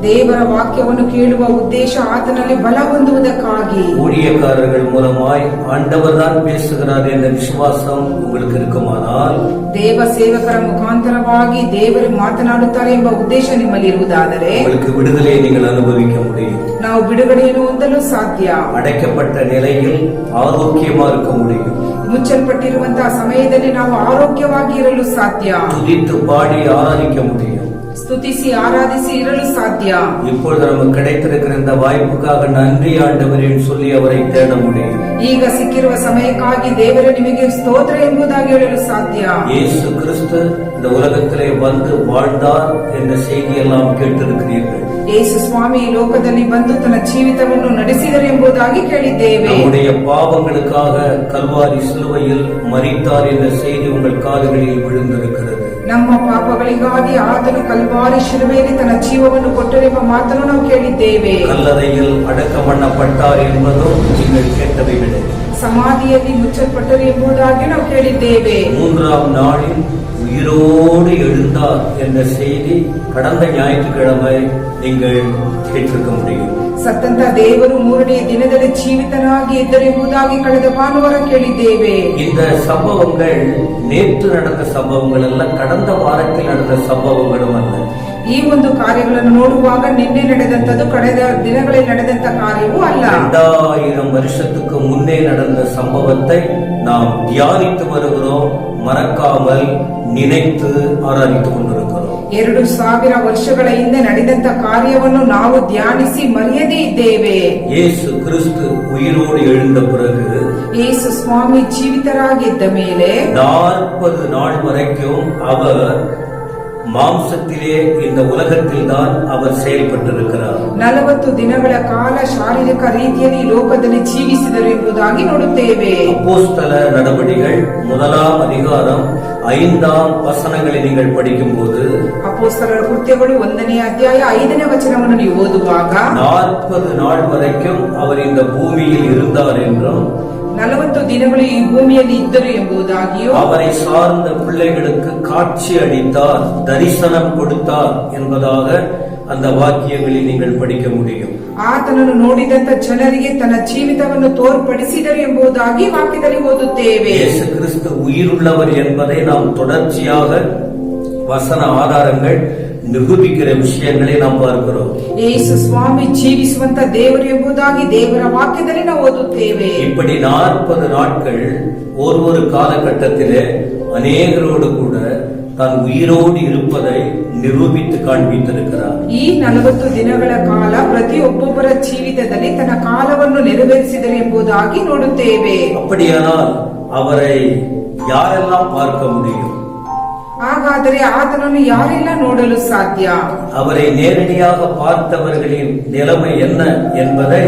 ದೇವರ ವಾಕ್ಯವನ್ನು ಕೇಳುವ ಉದ್ದೇಶ ಆತನಲ್ಲಿ ಬಲ ಹೊಂದುವುದಕ್ಕಾಗಿ. ஊழியக்காரர்கள் மூலமாய் ஆண்டவர் தான் பேசுகிறார் என்ற விசுவாசம் உங்களுக்கு இருக்குமானால், ದೇವ ಸೇವಕರ ಮುಖಾಂತರವಾಗಿ ದೇವರು ಮಾತನಾಡುತ್ತಾರೆ ಎಂಬ ಉದ್ದೇಶ ನಿಮ್ಮಲ್ಲಿರುವುದಾದರೆ உங்களுக்கு விடுதலையை நீங்கள் அனுபவிக்க முடியும். ನಾವು ಬಿಡುಗಡೆಯನ್ನು ಹೊಂದಲು ಸಾಧ್ಯ. அடைக்கப்பட்ட நிலையில் ஆரோக்கியமா இருக்க முடியும். ಮುಚ್ಚಲ್ಪಟ್ಟಿರುವಂತಹ ಸಮಯದಲ್ಲಿ ನಾವು ಆರೋಗ್ಯವಾಗಿ ಇರಲು ಸಾಧ್ಯ. துதித்து பாடி ஆராதிக்க முடியும். ಸ್ತುತಿಸಿ ಆರಾಧಿಸಿ ಇರಲು ಸಾಧ್ಯ. இப்பொழுது நமக்கு கிடைத்திருக்கிற இந்த வாய்ப்புக்காக நன்றி ஆண்டவரே சொல்லி அவரை தேட முடியும். ಈಗ ಸಿಕ್ಕಿರುವ ಸಮಯಕ್ಕಾಗಿ ದೇವರೇ ನಿಮಗೆ ಸ್ತೋತ್ರ ಎಂಬುದಾಗಿ ಹೇಳಲು ಸಾಧ್ಯ. இயேசு கிறிஸ்து இந்த உலகத்திலே வந்து வாழ்ந்தார் என்ற செய்தியெல்லாம் கேட்டிருக்கிறீர்கள். ಯೇಸು ಸ್ವಾಮಿ ಈ ಲೋಕದಲ್ಲಿ ಬಂದು ತನ್ನ ಜೀವಿತವನ್ನು ನಡೆಸಿದರು ಎಂಬುದಾಗಿ ಕೇಳಿದ್ದೇವೆ. நம்முடைய பாவங்களுக்காக கல்வாரி சிலுவையில் மரித்தார் என்ற செய்தி உங்கள் காதுகளில் விழுந்திருக்கிறது. ನಮ್ಮ ಪಾಪಗಳಿಗಾಗಿ ಆತನು ಕಲ್ವಾರಿ ಶಿಲುಬೆಯಲ್ಲಿ ತನ್ನ ಜೀವವನ್ನು ಕೊಟ್ಟರೆಂಬ ಮಾತನ್ನು ನಾವು ಕೇಳಿದ್ದೇವೆ. கல்லறையில் அடக்கம் பண்ணப்பட்டார் என்பதும் நீங்கள் கேட்டவைகளே. ಸಮಾಧಿಯಲ್ಲಿ ಮುಚ್ಚಲ್ಪಟ್ಟರು ಎಂಬುದಾಗಿ ನಾವು ಕೇಳಿದ್ದೇವೆ. மூன்றாம் நாளில் உயிரோடு எழுந்தார் என்ற செய்தி கடந்த ஞாயிற்றுக்கிழமை நீங்கள் கேட்டிருக்க முடியும். ಸತ್ತಂತ ದೇವರು ಮೂರನೆಯ ದಿನದಲ್ಲಿ ಜೀವಿತನಾಗಿ ಇದ್ದರು ಎಂಬುದಾಗಿ ಕಳೆದ ಭಾನುವಾರ ಕೇಳಿದ್ದೇವೆ. இந்த சம்பவங்கள் நேற்று நடந்த சம்பவங்கள் அல்ல, கடந்த வாரத்தில் நடந்த சம்பவங்களும் அல்ல. ಈ ಒಂದು ಕಾರ್ಯಗಳನ್ನು ನೋಡುವಾಗ ನಿನ್ನೆ ನಡೆದಂತದ್ದು ಕಳೆದ ದಿನಗಳಲ್ಲಿ ನಡೆದಂತ ಕಾರ್ಯವೂ ಅಲ್ಲ. 2000 வருஷத்துக்கு முன்னே நடந்த சம்பவத்தை நாம் தியானித்து வருகிறோம், மறக்காமல் நினைத்து ஆராதித்துக் கொண்டிருக்கிறோம். 2000 ವರ್ಷಗಳ ಹಿಂದೆ ನಡೆದಂತ ಕಾರ್ಯವನ್ನು ನಾವು ಧ್ಯಾನಿಸಿ ಮರೆಯದೇ ಇದ್ದೇವೆ. இயேசு கிறிஸ்து உயிரோடு எழுந்த பிறகு ಯೇಸು ಸ್ವಾಮಿ ಜೀವಿತರಾಗಿದ್ದ ಮೇಲೆ 40 நாள் வரைக்கும் அவர் மாம்சத்திலே இந்த உலகத்தில் தான் அவர் செயல்பட்டிருக்கிறார். 40 ದಿನಗಳ ಕಾಲ ಶಾರೀರಿಕ ರೀತಿಯಲ್ಲಿ ಲೋಕದಲ್ಲಿ ಜೀವಿಸಿದರು ಎಂಬುದಾಗಿ ನೋಡುತ್ತೇವೆ. அப்போஸ்தல நடபடிகள் 1ஆம் அதிகாரம் 5ஆம் வசனங்களை நீங்கள் படிக்கும்போது, ಅಪೊಸ್ತಲರ ಕೃತ್ಯಗಳು 1ನೇ ಅಧ್ಯಾಯ 5ನೇ ವಚನವನ್ನು ನೀವು ಓದುವಾಗ 40 நாள் வரைக்கும் அவர் இந்த பூமியில் இருந்தார் என்றும் 40 ದಿನಗಳು ಈ ಭೂಮಿಯಲ್ಲಿ ಇದ್ದರು ಎಂಬುದಾಗಿಯೂ அவரை சார்ந்த பிள்ளைகளுக்கு காட்சி அளித்தார், தரிசனம் கொடுத்தார் என்பதாக அந்த வாக்கியங்களில் நீங்கள் படிக்க முடியும். ಆತನನ್ನು ನೋಡಿದಂತ ಜನರಿಗೆ ತನ್ನ ಜೀವಿತವನ್ನು ತೋರ್ಪಡಿಸಿದರು ಎಂಬುದಾಗಿ ವಾಕ್ಯದಲ್ಲಿ ಓದುತ್ತೇವೆ. இயேசு கிறிஸ்து உயிருள்ளவர் என்பதை நாம் தொடர்ச்சியாக வசன ஆதாரங்கள் நிரூபிக்கிற விஷயங்களை நாம் பார்க்கிறோம். ಯೇಸು ಸ್ವಾಮಿ ಜೀವಿಸುವಂತ ದೇವರು ಎಂಬುದಾಗಿ ದೇವರ ವಾಕ್ಯದಲ್ಲಿ ನಾವು ಓದುತ್ತೇವೆ. இப்படி 40 நாட்கள் ஒரு காலகட்டத்திலே அநேகரோடு கூட தான் உயிரோடு இருப்பதை நிரூபித்து காண்பித்திருக்கிறார். ಈ 40 ದಿನಗಳ ಕಾಲ ಪ್ರತಿಯೊಬ್ಬೊಬ್ಬರ ಜೀವಿತದಲ್ಲಿ ತನ್ನ ಕಾಲವನ್ನು ನೆರವೇರಿಸಿದರು ಎಂಬುದಾಗಿ ನೋಡುತ್ತೇವೆ. அப்படியானால் அவரை யாரெல்லாம் பார்க்க முடியும்? ಹಾಗಾದರೆ ಆತನನ್ನು ಯಾರೆಲ್ಲ ನೋಡಲು ಸಾಧ್ಯ? அவரை நேரடியாக பார்த்தவர்களின் நிலைமை என்ன என்பதை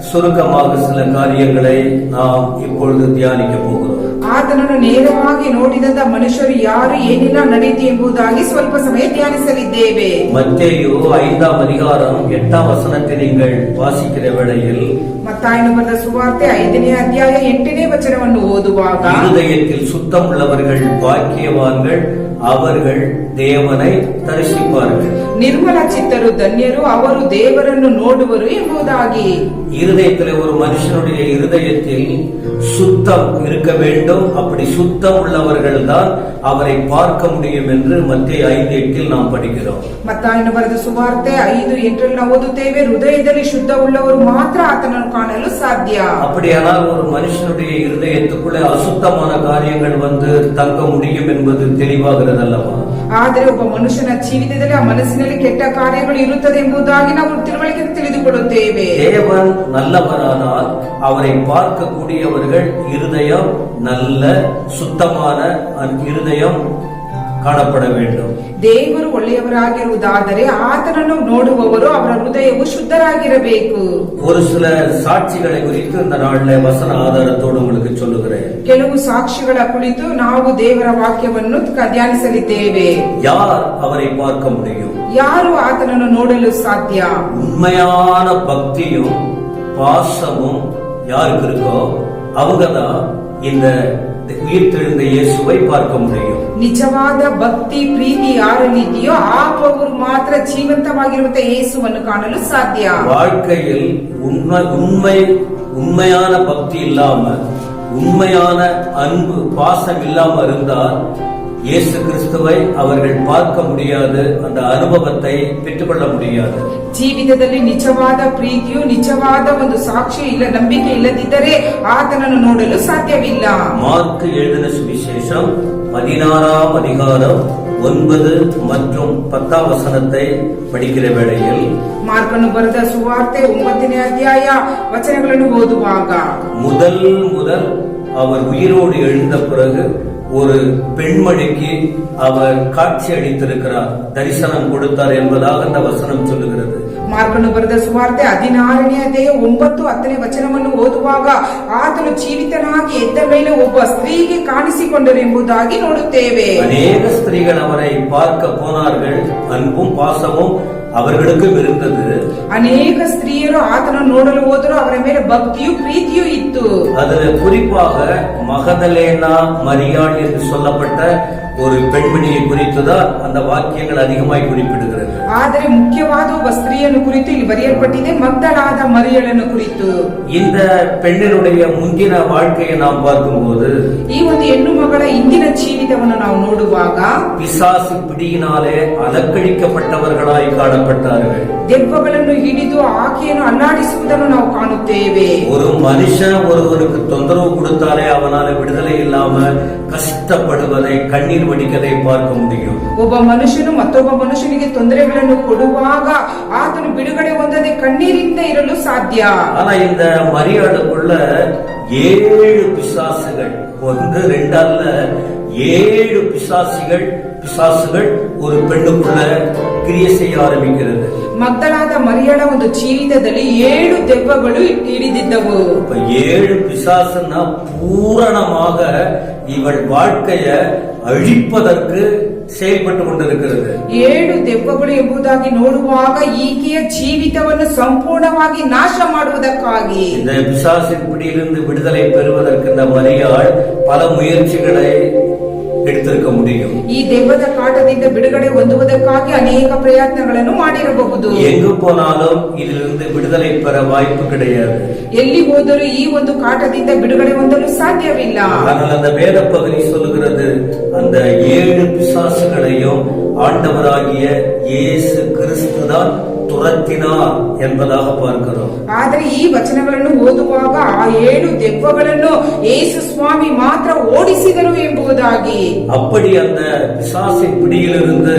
சுருக்கமாக சில காரியங்களை நாம் இப்பொழுது தியானிக்க போகிறோம். ಆತನನ್ನು ನೇರವಾಗಿ ನೋಡಿದಂತ ಮನುಷ್ಯರು ಯಾರು ಏನೆಲ್ಲ ನಡೆಯಿತು ಎಂಬುದಾಗಿ ಸ್ವಲ್ಪ ಸಮಯ ಧ್ಯಾನಿಸಲಿದ್ದೇವೆ. மத்தேயு 5ஆம் அதிகாரம் 8ஆம் வசனத்தை நீங்கள் வாசிக்கிற வேளையில், ಮತ್ತಾಯನು ಬರೆದ ಸುವಾರ್ತೆ 5ನೇ ಅಧ್ಯಾಯ 8ನೇ ವಚನವನ್ನು ಓದುವಾಗ, இருதயத்தில் சுத்தம் உள்ளவர்கள் பாக்கியவான்கள், அவர்கள் தேவனை தரிசிப்பார்கள். ನಿರ್ಮಲ ಚಿತ್ತರು ಧನ್ಯರು, ಅವರು ದೇವರನ್ನು ನೋಡುವರು ಎಂಬುದಾಗಿ. இருதயத்தில் ஒரு மனுஷனுடைய இருதயத்தில் சுத்தம் இருக்க வேண்டும். அப்படி சுத்தம் உள்ளவர்கள் தான் அவரை பார்க்க முடியும் என்று மத்தேயு 5:8 நாம் படிக்கிறோம். ಮತ್ತಾಯನು ಬರೆದ ಸುವಾರ್ತೆ 5:8 ನಾವು ಓದುತ್ತೇವೆ, ಹೃದಯದಲ್ಲಿ ಶುದ್ಧ ಉಳ್ಳವರು ಮಾತ್ರ ಆತನನ್ನು ಕಾಣಲು ಸಾಧ್ಯ. அப்படியானால் ஒரு மனுஷனுடைய இருதயத்துக்குள்ளே அசுத்தமான காரியங்கள் வந்து தங்க முடியும் என்பது தெளிவாகிறது அல்லவா? ಆದರೆ ಒಬ್ಬ ಮನುಷ್ಯನ ಜೀವಿತದಲ್ಲಿ ಆ ಮನಸ್ಸಿನಲ್ಲಿ ಕೆಟ್ಟ ಕಾರ್ಯಗಳು ಇರುತ್ತದೆ ಎಂಬುದಾಗಿ ನಾವು ತಿಳುವಳಿಕೆ ತಿಳಿದುಕೊಳ್ಳುತ್ತೇವೆ. தேவன் நல்லவரானால் அவரை பார்க்கக்கூடியவர்கள் இருதயம் நல்ல சுத்தமான இருதயம் காணப்பட வேண்டும். ದೇವರು ಒಳ್ಳೆಯವರಾಗಿರುವುದಾದರೆ ಆತನನ್ನು ನೋಡುವವರು ಅವರ ಹೃದಯವು ಶುದ್ಧರಾಗಿರಬೇಕು. ஒரு சில சாட்சிகளை குறித்து இந்த நாளிலே வசன ஆதாரத்தோடு உங்களுக்கு சொல்லுகிறேன். ಕೆಲವು ಸಾಕ್ಷಿಗಳ ಕುರಿತು ನಾವು ದೇವರ ವಾಕ್ಯವನ್ನು ಧ್ಯಾನಿಸಲಿದ್ದೇವೆ. யார் அவரை பார்க்க முடியும்? ಯಾರು ಆತನನ್ನು ನೋಡಲು ಸಾಧ್ಯ? உண்மையான பக்தியும் பாசமும் யாருக்கு இருக்கோ அவங்கதான் இந்த உயிர்த்தெழுந்த இயேசுவை பார்க்க முடியும். ನಿಜವಾದ ಭಕ್ತಿ ಪ್ರೀತಿ ಯಾರಲ್ಲಿ ಇದೆಯೋ ಆ ಅವರು ಮಾತ್ರ ಜೀವಂತವಾಗಿರುವಂತ ಯೇಸುವನ್ನು ಕಾಣಲು ಸಾಧ್ಯ. வாழ்க்கையில் உண்மையான பக்தி இல்லாம, உண்மையான அன்பு பாசம் இல்லாம இருந்தால் இயேசு கிறிஸ்துவை அவர்கள் பார்க்க முடியாது, அந்த அனுபவத்தை பெற்றுக்கொள்ள முடியாது. ಜೀವಿತದಲ್ಲಿ ನಿಜವಾದ ಪ್ರೀತಿಯು ನಿಜವಾದ ಒಂದು ಸಾಕ್ಷಿ ಇಲ್ಲ, ನಂಬಿಕೆ ಇಲ್ಲದಿದ್ದರೆ ಆತನನ್ನು ನೋಡಲು ಸಾಧ್ಯವಿಲ್ಲ. மார்க் எழுதின சுவிசேஷம் 16ஆம் அதிகாரம் 9 மற்றும் 10ஆம் வசனத்தை படிக்கிற வேளையில், ಮಾರ್ಕನು ಬರೆದ ಸುವಾರ್ತೆ 9ನೇ ಅಧ್ಯಾಯ ವಚನಗಳನ್ನು ಓದುವಾಗ, முதல் அவர் உயிரோடு எழுந்த பிறகு ஒரு பெண்மணிக்கு அவர் காட்சி அளித்திருக்கிறார், தரிசனம் கொடுத்தார் என்பதாக அந்த வசனம் சொல்லுகிறது. ಮಾರ್ಕನು ಬರೆದ ಸುವಾರ್ತೆ 16ನೇ ಅಧ್ಯಾಯ 9-10ನೇ ವಚನವನ್ನು ಓದುವಾಗ, ಆತನು ಜೀವಿತನಾಗಿ ಎದ್ದ ಮೇಲೆ ಒಬ್ಬ ಸ್ತ್ರೀಗೆ ಕಾಣಿಸಿಕೊಂಡರು ಎಂಬುದಾಗಿ ನೋಡುತ್ತೇವೆ. ಅನೇಕ ಸ್ತ್ರೀಗಳು ಅವரை பார்க்க போனார்கள், அன்பும் பாசமும் அவர்களுக்கும் இருந்தது. ಅನೇಕ ಸ್ತ್ರೀಯರು ಆತನನ್ನು ನೋಡಲು ಹೋದರು, ಅವರ ಮೇಲೆ ಭಕ್ತಿಯು ಪ್ರೀತಿಯೂ ಇತ್ತು. அதில் குறிப்பாக மகதலேனா மரியாள் என்று சொல்லப்பட்ட ஒரு பெண்மணியை குறித்துதான் அந்த வாக்கியங்கள் அதிகமாய் குறிப்பிடுகிறது. ಆದರೆ ಮುಖ್ಯವಾದ ಒಬ್ಬ ಸ್ತ್ರೀಯನ್ನು ಕುರಿತು ಇಲ್ಲಿ ಬರೆಯಲ್ಪಟ್ಟಿದೆ, ಮಗ್ದಲಾದ ಮರಿಯಳನ್ನು ಕುರಿತು. இந்த பெண்ணினுடைய முந்தின வாழ்க்கையை நாம் பார்க்கும்போது, ಈ ಒಂದು ಹೆಣ್ಣು ಮಗಳ ಇಂದಿನ ಜೀವಿತವನ್ನು ನಾವು ನೋಡುವಾಗ, பிசாசு பிடியினாலே அலக்கழிக்கப்பட்டவர்களாய் காணப்பட்டார்கள். ದೆವ್ವಗಳನ್ನು ಹಿಡಿದು ಆಕೆಯನ್ನು ಅಲ್ಲಾಡಿಸುವುದನ್ನು ನಾವು ಕಾಣುತ್ತೇವೆ. ஒரு மனுஷன் ஒருவனுக்கு தொந்தரவு கொடுத்தாலே அவனால விடுதலை இல்லாம கஷ்டப்படுவதை, கண்ணீர் வடிக்கதை பார்க்க முடியும். ಒಬ್ಬ ಮನುಷ್ಯನು ಮತ್ತೊಬ್ಬ ಮನುಷ್ಯನಿಗೆ ತೊಂದರೆಗಳನ್ನು ಕೊಡುವಾಗ ಆತನು ಬಿಡುಗಡೆ ಹೊಂದದೆ ಕಣ್ಣೀರಿಂದ ಇರಲು ಸಾಧ್ಯ. ஆனா இந்த மரியாளுக்குள்ள 7 பிசாசுகள், 1 2 அல்ல, 7 பிசாசுகள் ஒரு பெண்ணுக்குள்ள கிரியை செய்ய ஆரம்பிக்கிறது. ಮಗ್ದಲಾದ ಮರಿಯಳ ಒಂದು ಜೀವಿತದಲ್ಲಿ 7 ದೆವ್ವಗಳು ಹಿಡಿದಿದ್ದವು. 7 பிசாசுன்னா பூரணமாக இவள் வாழ்க்கைய அழிப்பதற்கு செயல்பட்டு கொண்டிருக்கிறது. 7 ದೆವ್ವಗಳು ಎಂಬುದಾಗಿ ನೋಡುವಾಗ ಈಕೆಯ ಜೀವಿತವನ್ನು ಸಂಪೂರ್ಣವಾಗಿ ನಾಶ ಮಾಡುವುದಕ್ಕಾಗಿ, இந்த பிசாசின் பிடியிலிருந்து விடுதலை பெறுவதற்கு இந்த மரியாள் பல முயற்சிகளை எடுத்திருக்க முடியும். ಈ ದೆವ್ವದ ಕಾಟದಿಂದ ಬಿಡುಗಡೆ ಹೊಂದುವುದಕ್ಕಾಗಿ ಅನೇಕ ಪ್ರಯತ್ನಗಳನ್ನು ಮಾಡಿರಬಹುದು. எங்கு போனாலும் இதிலிருந்து விடுதலை பெற வாய்ப்பு கிடையாது. ಎಲ್ಲಿ ಹೋದರೂ ಈ ಒಂದು ಕಾಟದಿಂದ ಬಿಡುಗಡೆ ಹೊಂದಲು ಸಾಧ್ಯವಿಲ್ಲ. ஆனால் அந்த வேத பகுதி சொல்லுகிறது, அந்த 7 பிசாசுகளையும் ஆண்டவராகிய இயேசு கிறிஸ்து தான் துரத்தினார் என்பதாக பார்க்கிறோம். ಆದರೆ ಈ ವಚನಗಳನ್ನು ಓದುವಾಗ ಆ 7 ದೆವ್ವಗಳನ್ನು ಯೇಸು ಸ್ವಾಮಿ ಮಾತ್ರ ಓಡಿಸಿದರು ಎಂಬುದಾಗಿ, அப்படி அந்த பிசாசின் பிடியிலிருந்து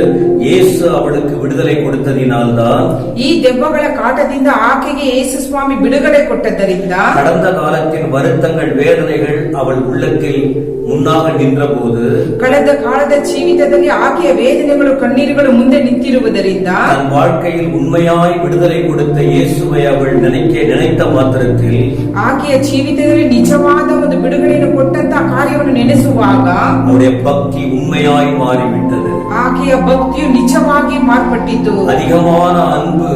இயேசு அவளுக்கு விடுதலை கொடுத்ததினால்தான், ಈ ದೆವ್ವಗಳ ಕಾಟದಿಂದ ಆಕೆಗೆ ಯೇಸು ಸ್ವಾಮಿ ಬಿಡುಗಡೆ ಕೊಟ್ಟದ್ದರಿಂದ, கடந்த காலத்தின் வருத்தங்கள், வேதனைகள் அவள் உள்ளத்தில் முன்னாக நின்ற போது, ಕಳೆದ ಕಾಲದ ಜೀವಿತದಲ್ಲಿ ಆಕೆಯ ವೇದನೆಗಳು, ಕಣ್ಣೀರುಗಳು ಮುಂದೆ ನಿಂತಿರುವುದರಿಂದ, தன் வாழ்க்கையில் உண்மையாய் விடுதலை கொடுத்த இயேசுவை அவள் நினைத்த மாத்திரத்தில், ಆಕೆಯ ಜೀವಿತದಲ್ಲಿ ನಿಜವಾದ ಒಂದು ಬಿಡುಗಡೆಯನ್ನು ಕೊಟ್ಟಂತಹ ಕಾರ್ಯವನ್ನು ನೆನೆಸುವಾಗ அவருடைய பக்தி உண்மையாய் மாறிவிட்டது. ಆಕೆಯ ಭಕ್ತಿಯು ನಿಜವಾಗಿ ಮಾರ್ಪಟ್ಟಿತು. அதிகமான அன்பு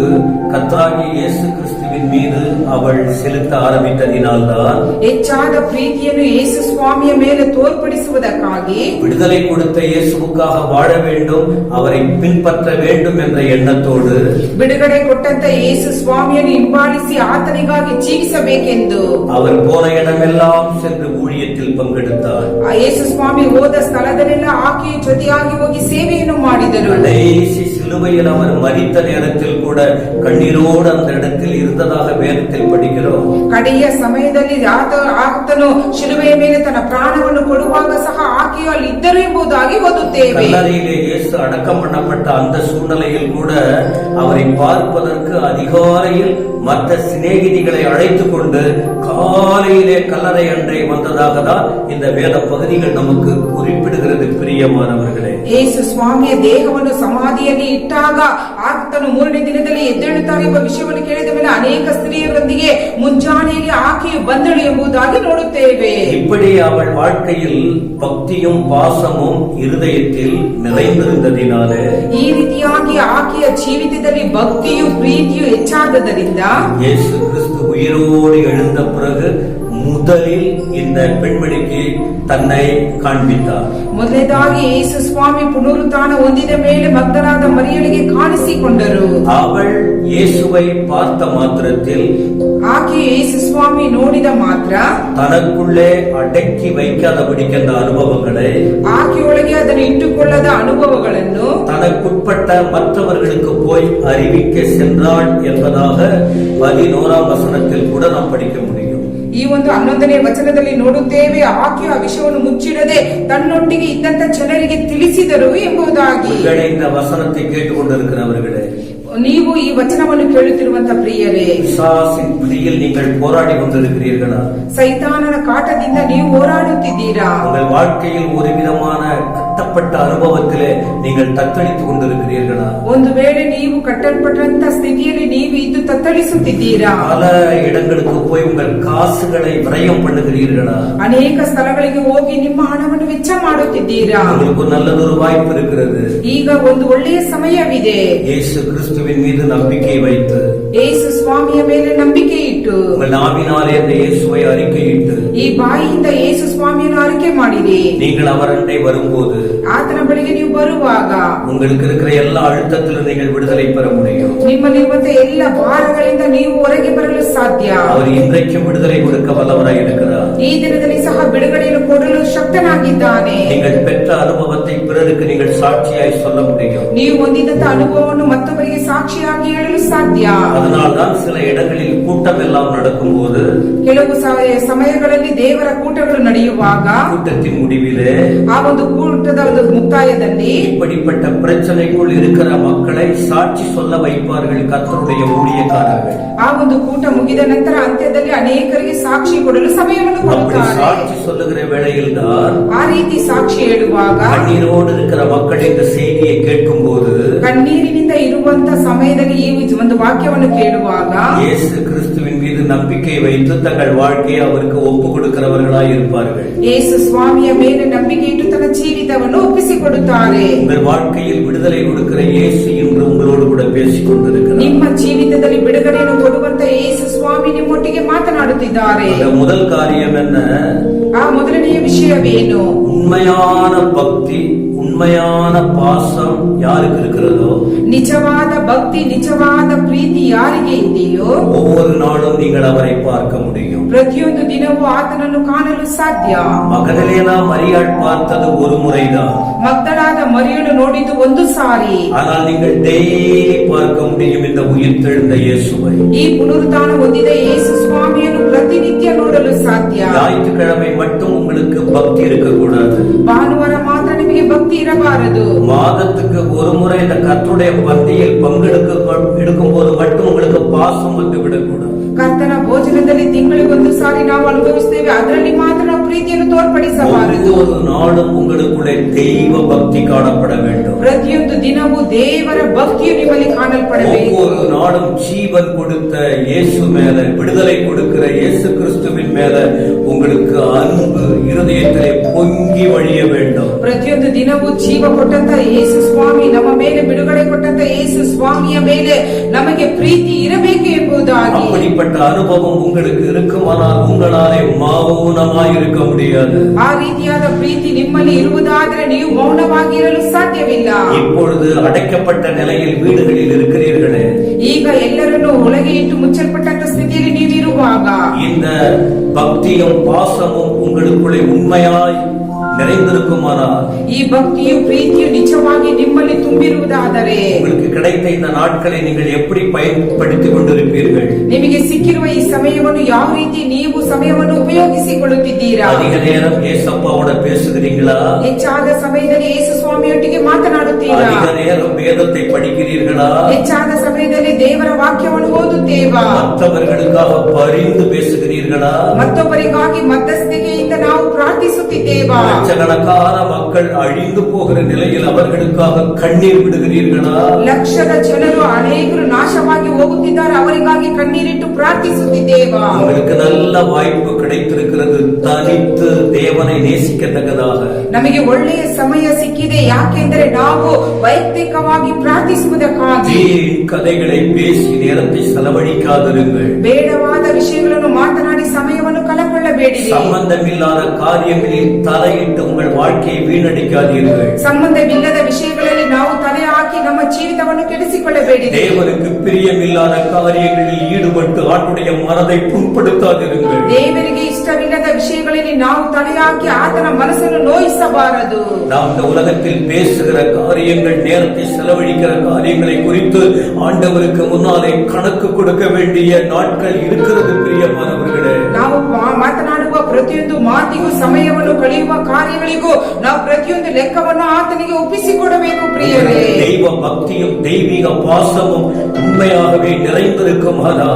கர்த்தராகிய இயேசு கிறிஸ்துவின் மீது அவள் செலுத்த ஆரம்பித்ததினால்தான், ಹೆಚ್ಚಾದ ಪ್ರೀತಿಯನ್ನು ಯೇಸು ಸ್ವಾಮಿಯ ಮೇಲೆ ತೋರ್ಪಡಿಸುವುದಕ್ಕಾಗಿ, விடுதலை கொடுத்த இயேசுவுக்காக வாழ வேண்டும், அவரை பின்பற்ற வேண்டும் என்ற எண்ணத்தோடு, ಬಿಡುಗಡೆ ಕೊಟ್ಟಂತ ಯೇಸು ಸ್ವಾಮಿಯನ್ನು ಹಿಂಬಾಲಿಸಿ ಆತನಿಗಾಗಿ ಜೀವಿಸಬೇಕೆಂದು அவர் போன இடமெல்லாம் சென்று ஊழியத்தில் பங்கெடுத்தார். ಆ ಯೇಸು ಸ್ವಾಮಿ ಹೋದ ಸ್ಥಳದಲ್ಲೆಲ್ಲ ಆಕೆಯ ಜೊತೆಯಾಗಿ ಹೋಗಿ ಸೇವೆಯನ್ನು ಮಾಡಿದರು. கடைசி சிலுவையில் அவர் மரித்த நேரத்தில் கூட கண்ணீரோடு அந்த இடத்தில் இருந்ததாக வேதத்தில் படிக்கிறோம். ಕಡೆಯ ಸಮಯದಲ್ಲಿ ಆತನು ಶಿಲುಬೆಯ ಮೇಲೆ ತನ್ನ ಪ್ರಾಣವನ್ನು ಕೊಡುವಾಗ ಸಹ ಆಕೆಯು ಅಲ್ಲಿ ಇದ್ದರು ಎಂಬುದಾಗಿ ಓದುತ್ತೇವೆ. கல்லறையிலே இயேசு அடக்கம் பண்ணப்பட்ட அந்த சூழ்நிலையில் கூட அவரை பார்ப்பதற்கு அதிகாலையில் மற்ற சிநேகிதிகளை அழைத்துக் கொண்டு காலையிலே கல்லறை அன்றை வந்ததாக தான் இந்த வேத பகுதிகள் நமக்கு குறிப்பிடுகிறது. பிரியமானவர்களே, ಯೇಸು ಸ್ವಾಮಿಯ ದೇಹವನ್ನು ಸಮಾಧಿಯಲ್ಲಿ ಇಟ್ಟಾಗ ಆತನು 3ನೇ ದಿನದಲ್ಲಿ ಎದ್ದೇಳುತ್ತಾರೆ ಎಂಬ ವಿಷಯವನ್ನು ಕೇಳಿದ ಮೇಲೆ ಅನೇಕ ಸ್ತ್ರೀಯರೊಂದಿಗೆ ಮುಂಜಾನೆಯಲ್ಲಿ ಆಕೆಯು ಬಂದಳು ಎಂಬುದಾಗಿ ನೋಡುತ್ತೇವೆ. இப்படி அவள் வாழ்க்கையில் பக்தியும் பாசமும் இருதயத்தில் நிறைந்திருந்ததினாலே, ಈ ರೀತಿಯಾಗಿ ಆಕೆಯ ಜೀವಿತದಲ್ಲಿ ಭಕ್ತಿಯು ಪ್ರೀತಿಯು ಹೆಚ್ಚಾದದರಿಂದ, இயேசு கிறிஸ்து உயிரோடு எழுந்த பிறகு முதலில் இந்த பெண்மணிக்கு தன்னை காண்பித்தார். ಮೊದಲನೇದಾಗಿ ಯೇಸು ಸ್ವಾಮಿ ಪುನರುತ್ಥಾನ ಹೊಂದಿದ ಮೇಲೆ ಭಕ್ತರಾದ ಮರಿಯಳಿಗೆ ಕಾಣಿಸಿಕೊಂಡರು. அவள் இயேசுவை பார்த்த மாத்திரத்தில் ಆಕೆ ಯೇಸು ಸ್ವಾಮಿ ನೋಡಿದ ಮಾತ್ರ தனக்குள்ளே அடக்கி வைக்காதபடிக்கின்ற அனுபவங்களை, ಆಕೆಯೊಳಗೆ ಅದನ್ನು ಇಟ್ಟುಕೊಳ್ಳದ ಅನುಭವಗಳನ್ನು தனக்குட்பட்ட மற்றவர்களுக்கு போய் அறிவிக்க சென்றாள் என்பதாக 11ஆம் வசனத்தில் கூட நாம் படிக்க முடியும். ಈ ಒಂದು 11ನೇ ವಚನದಲ್ಲಿ ನೋಡುತ್ತೇವೆ, ಆಕೆಯು ಆ ವಿಷಯವನ್ನು ಮುಚ್ಚಿಡದೆ ತನ್ನೊಟ್ಟಿಗೆ ಇದ್ದಂತ ಜನರಿಗೆ ತಿಳಿಸಿದರು ಎಂಬುದಾಗಿ. இந்த வசனத்தை கேட்டுக்கொண்டிருக்கிறவர்களே, ನೀವು ಈ ವಚನವನ್ನು ಕೇಳುತ್ತಿರುವಂತ ಪ್ರಿಯರೇ, பிசாசின் பிடியில் நீங்கள் போராடி கொண்டிருக்கிறீர்களா? ಸೈತಾನನ ಕಾಟದಿಂದ ನೀವು ಹೋರಾಡುತ್ತಿದ್ದೀರಾ? உங்கள் வாழ்க்கையில் ஒரு விதமான கட்டப்பட்ட அனுபவத்திலே நீங்கள் தத்தளித்துக் கொண்டிருக்கிறீர்களா? ಒಂದು ವೇಳೆ ನೀವು ಕಟ್ಟಲ್ಪಟ್ಟಂತ ಸ್ಥಿತಿಯಲ್ಲಿ ನೀವು ಇದ್ದು ತತ್ತಳಿಸುತ್ತಿದ್ದೀರಾ? பல இடங்களுக்கு போய் உங்கள் காசுகளை விரயம் பண்ணுகிறீர்களா? ಅನೇಕ ಸ್ಥಳಗಳಿಗೆ ಹೋಗಿ ನಿಮ್ಮ ಹಣವನ್ನು ವೆಚ್ಚ ಮಾಡುತ್ತಿದ್ದೀರಾ? உங்களுக்கு நல்லதொரு வாய்ப்பு இருக்கிறது. ಈಗ ಒಂದು ಒಳ್ಳೆಯ ಸಮಯವಿದೆ. இயேசு கிறிஸ்துவின் மீது நம்பிக்கை வைத்து, ಯೇಸು ಸ್ವಾಮಿಯ ಮೇಲೆ ನಂಬಿಕೆ ಇಟ್ಟು, உங்கள் நாவினாலே அந்த இயேசுவை அறிக்கையிட்டு, ಈ ಬಾಯಿಯಿಂದ ಯೇಸು ಸ್ವಾಮಿಯನ್ನು ಅರಿಕೆ ಮಾಡಿರಿ. நீங்கள் அவரண்டை வரும்போது, ಆತನ ಬಳಿಗೆ ನೀವು ಬರುವಾಗ உங்களுக்கு இருக்கிற எல்லா அழுத்தத்திலும் நீங்கள் விடுதலை பெற முடியும். ನಿಮ್ಮಲ್ಲಿರುವಂತ ಎಲ್ಲ ಭಾರಗಳಿಂದ ನೀವು ಹೊರಗೆ ಬರಲು ಸಾಧ್ಯ. அவர் இன்றைக்கும் விடுதலை கொடுக்க வல்லவராய் இருக்கிறார். ಈ ದಿನದಲ್ಲಿ ಸಹ ಬಿಡುಗಡೆಯನ್ನು ಕೊಡಲು ಶಕ್ತನಾಗಿದ್ದಾನೆ. நீங்கள் பெற்ற அனுபவத்தை பிறருக்கு நீங்கள் சாட்சியாய் சொல்ல முடியும். ನೀವು ಹೊಂದಿದಂತ ಅನುಭವವನ್ನು ಮತ್ತೊಬ್ಬರಿಗೆ ಸಾಕ್ಷಿಯಾಗಿ ಹೇಳಲು ಸಾಧ್ಯ. அதனால்தான் சில இடங்களில் கூட்டம் எல்லாம் நடக்கும்போது, ಕೆಲವು ಸಮಯಗಳಲ್ಲಿ ದೇವರ ಕೂಟಗಳು ನಡೆಯುವಾಗ கூட்டத்தின் முடிவிலே ಆ ಒಂದು ಕೂಟದ ಒಂದು ಮುಕ್ತಾಯದಲ್ಲಿ இப்படிப்பட்ட பிரச்சனைக்குள் இருக்கிற மக்களை சாட்சி சொல்ல வைப்பார்கள் கர்த்தருடைய ஊழியக்காரர்கள். ಆ ಒಂದು ಕೂಟ ಮುಗಿದ ನಂತರ ಅಂತ್ಯದಲ್ಲಿ ಅನೇಕರಿಗೆ ಸಾಕ್ಷಿ ಕೊಡಲು ಸಮಯವನ್ನು அப்படி ಕೊಡುತ್ತಾರೆ. சாட்சி சொல்லுகிற வேளையில் தான் ಆ ರೀತಿ ಸಾಕ್ಷಿ ಹೇಳುವಾಗ கண்ணீரோடு இருக்கிற மக்கள் இந்த செய்தியை கேட்கும் போது, ಕಣ್ಣೀರಿನಿಂದ ಇರುವಂತ ಸಮಯದಲ್ಲಿ ಈ ಒಂದು ವಾಕ್ಯವನ್ನು ಕೇಳುವಾಗ இயேசு கிறிஸ்துவின் மீது நம்பிக்கை வைத்து தங்கள் வாழ்க்கையை அவருக்கு ஒப்பு கொடுக்கிறவர்களாய் இருப்பார்கள். ಯೇಸು ಸ್ವಾಮಿಯ ಮೇಲೆ ನಂಬಿಕೆ ಇಟ್ಟು ತನ್ನ ಜೀವಿತವನ್ನು ಒಪ್ಪಿಸಿಕೊಡುತ್ತಾರೆ. உங்கள் வாழ்க்கையில் விடுதலை கொடுக்கிற இயேசு இன்று உங்களோடு கூட பேசிக் கொண்டிருக்கிறார். ನಿಮ್ಮ ಜೀವಿತದಲ್ಲಿ ಬಿಡುಗಡೆಯನ್ನು ಕೊಡುವಂತ ಯೇಸು ಸ್ವಾಮಿ ನಿಮ್ಮೊಟ್ಟಿಗೆ ಮಾತನಾಡುತ್ತಿದ್ದಾರೆ. முதல் காரியம் என்ன? ಆ ಮೊದಲನೆಯ ವಿಷಯವೇನು? உண்மையான பக்தி, உண்மையான பாசம் யாருக்கு இருக்கிறதோ, ನಿಜವಾದ ಭಕ್ತಿ, ನಿಜವಾದ ಪ್ರೀತಿ ಯಾರಿಗೆ ಇದೆಯೋ ஒவ்வொரு நாளும் நீங்கள் அவரை பார்க்க முடியும். ಪ್ರತಿಯೊಂದು ದಿನವೂ ಆತನನ್ನು ಕಾಣಲು ಸಾಧ್ಯ. மகதலேனா மரியாள் பார்த்தது ஒரு முறைதான். ಮಗ್ದಲಾದ ಮರಿಯಳು ನೋಡಿದ್ದು ಒಂದು ಸಾರಿ. ஆனால் நீங்கள் டெய்லி பார்க்க முடியும் இந்த உயிர்த்தெழுந்த இயேசுவை. ಈ ಪುನರುತ್ಥಾನ ಹೊಂದಿದ ಯೇಸು ಸ್ವಾಮಿಯನ್ನು ಪ್ರತಿನಿತ್ಯ ನೋಡಲು ಸಾಧ್ಯ. ஞாயிற்றுக்கிழமை மட்டும் உங்களுக்கு பக்தி இருக்கக்கூடாது. ಭಾನುವಾರ ಮಾತ್ರ ನಿಮಗೆ ಭಕ್ತಿ ಇರಬಾರದು. மாதத்துக்கு ஒரு முறை இந்த கர்த்தருடைய பந்தியில் எடுக்கும் போது மட்டும் உங்களுக்கு பாசம் வந்து விடக்கூடாது. ಕರ್ತನ ಭೋಜನದಲ್ಲಿ ತಿಂಗಳಿಗೊಂದು ಸಾರಿ ನಾವು ಅನುಭವಿಸ್ತೇವೆ, ಅದರಲ್ಲಿ ಮಾತ್ರ ನಾವು ಪ್ರೀತಿಯನ್ನು ತೋರ್ಪಡಿಸಬಾರದು. ஒவ்வொரு நாளும் உங்களுக்குள்ளே தெய்வ பக்தி காணப்பட வேண்டும். ಪ್ರತಿಯೊಂದು ದಿನವೂ ದೇವರ ಭಕ್ತಿಯು ನಿಮ್ಮಲ್ಲಿ ಕಾಣಲ್ಪಡಬೇಕು. ஒவ்வொரு நாளும் ஜீவன் கொடுத்த இயேசு மேல, விடுதலை கொடுக்கிற இயேசு கிறிஸ்துவின் மேல உங்களுக்கு அன்பு இருதயத்திலே பொங்கி வழிய வேண்டும். ಪ್ರತಿಯೊಂದು ದಿನವೂ ಜೀವ ಕೊಟ್ಟಂತ ಯೇಸು ಸ್ವಾಮಿ, ನಮ್ಮ ಮೇಲೆ ಬಿಡುಗಡೆ ಕೊಟ್ಟಂತ ಯೇಸು ಸ್ವಾಮಿಯ ಮೇಲೆ ನಮಗೆ ಪ್ರೀತಿ ಇರಬೇಕು ಎಂಬುದಾಗಿ. அப்படிப்பட்ட அனுபவம் உங்களுக்கு இருக்குமானால் உங்களாலே மௌனமாய் இருக்க முடியாது. ಆ ರೀತಿಯಾದ ಪ್ರೀತಿ ನಿಮ್ಮಲ್ಲಿ ಇರುವುದಾದರೆ ನೀವು ಮೌನವಾಗಿರಲು ಸಾಧ್ಯವಿಲ್ಲ. இப்பொழுது அடைக்கப்பட்ட நிலையில் வீடுகளில் இருக்கிறீர்களே, ಈಗ ಎಲ್ಲರನ್ನು ಒಳಗೆ ಇಟ್ಟು ಮುಚ್ಚಲ್ಪಟ್ಟಂತ ಸ್ಥಿತಿಯಲ್ಲಿ ನೀವಿರುವಾಗ இந்த பக்தியும் பாசமும் உங்களுக்குள்ளே உண்மையாய் நிறைந்திருக்குமானால், ಈ ಭಕ್ತಿಯು ಪ್ರೀತಿಯು ನಿಜವಾಗಿ ನಿಮ್ಮಲ್ಲಿ ತುಂಬಿರುವುದಾದರೆ உங்களுக்கு கிடைத்த இந்த நாட்களை நீங்கள் எப்படி பயன்படுத்திக் கொண்டிருப்பீர்கள்? ನಿಮಗೆ ಸಿಕ್ಕಿರುವ ಈ ಸಮಯವನ್ನು ಯಾವ ರೀತಿ ನೀವು ಸಮಯವನ್ನು ಉಪಯೋಗಿಸಿಕೊಳ್ಳುತ್ತಿದ್ದೀರಾ? அதிக நேரம் ஏசப்பாவோட பேசுகிறீங்களா? ಹೆಚ್ಚಾದ ಸಮಯದಲ್ಲಿ ಯೇಸು ಸ್ವಾಮಿಯೊಟ್ಟಿಗೆ ಮಾತನಾಡುತ್ತೀರಾ? அதிக நேரம் வேதத்தை படிக்கிறீர்களா? ಹೆಚ್ಚಾದ ಸಮಯದಲ್ಲಿ ದೇವರ ವಾಕ್ಯವನ್ನು ಓದುತ್ತೇವಾ? மற்றவர்களுக்காக பரிந்து பேசுகிறீர்களா? ಮತ್ತೊಬ್ಬರಿಗಾಗಿ ಮಧ್ಯಸ್ಥಿಕೆಯಿಂದ ನಾವು ಪ್ರಾರ್ಥಿಸುತ್ತಿದ್ದೇವಾ? லட்சக்கணக்கான மக்கள் அழிந்து போகிற நிலையில் அவர்களுக்காக கண்ணீர் விடுகிறீர்களா? ಲಕ್ಷದ ಜನರು ಅನೇಕರು ನಾಶವಾಗಿ ಹೋಗುತ್ತಿದ್ದಾರೆ, ಅವರಿಗಾಗಿ ಕಣ್ಣೀರಿಟ್ಟು ಪ್ರಾರ್ಥಿಸುತ್ತಿದ್ದೇವಾ? உங்களுக்கு நல்ல வாய்ப்பு கிடைத்திருக்கிறது தனித்து தேவனை நேசிக்கத்தக்கதாக. ನಮಗೆ ಒಳ್ಳೆಯ ಸಮಯ ಸಿಕ್ಕಿದೆ, ಯಾಕೆಂದರೆ ನಾವು ವೈಯಕ್ತಿಕವಾಗಿ ಪ್ರಾರ್ಥಿಸುವುದಕ್ಕಾಗಿ. வீண் கதைகளை பேசி நேரத்தை செலவழிக்காதிருங்கள். ಬೇಡವಾದ ವಿಷಯಗಳನ್ನು ಮಾತನಾಡಿ ಸಮಯವನ್ನು ಕಳಕೊಳ್ಳ ಒಪ್ಪಿಕೊಳ್ಳಬೇಡಿರಿ. சம்பந்தமில்லாத காரியங்களில் தலையிட்டு உங்கள் வாழ்க்கையை வீணடிக்காதீர்கள். ಸಂಬಂಧವಿಲ್ಲದ ವಿಷಯಗಳಲ್ಲಿ ನಾವು ತಲೆ ಹಾಕಿ ನಮ್ಮ ಜೀವಿತವನ್ನು ಕೆಡಿಸಿಕೊಳ್ಳಬೇಡಿರಿ. தேவனுக்கு பிரியமில்லாத காரியங்களில் ஈடுபட்டு ஆண்டுடைய மனதை புண்படுத்தாதிருங்கள். ದೇವರಿಗೆ ಇಷ್ಟವಿಲ್ಲದ ವಿಷಯಗಳಲ್ಲಿ ನಾವು ತಲೆ ಹಾಕಿ ಆತನ ಮನಸ್ಸನ್ನು ನೋಯಿಸಬಾರದು. நாம் இந்த உலகத்தில் பேசுகிற காரியங்கள், நேரத்தை செலவழிக்கிற காரியங்களை குறித்து ஆண்டவருக்கு முன்னாலே கணக்கு கொடுக்க வேண்டிய நாட்கள் இருக்கிறது பிரியமானவர்களே. ನಾವು ಮಾತನಾಡುವ ಪ್ರತಿಯೊಂದು ಮಾತಿಗೂ, ಸಮಯವನ್ನು ಕಳೆಯುವ ಕಾರ್ಯಗಳಿಗೂ ನಾವು ಪ್ರತಿಯೊಂದು ಲೆಕ್ಕವನ್ನು ಆತನಿಗೆ ಒಪ್ಪಿಸಿಕೊಡಬೇಕು ಪ್ರಿಯರೇ. தெய்வ பக்தியும் தெய்வீக பாசமும் உண்மையாகவே நிறைந்திருக்குமானா,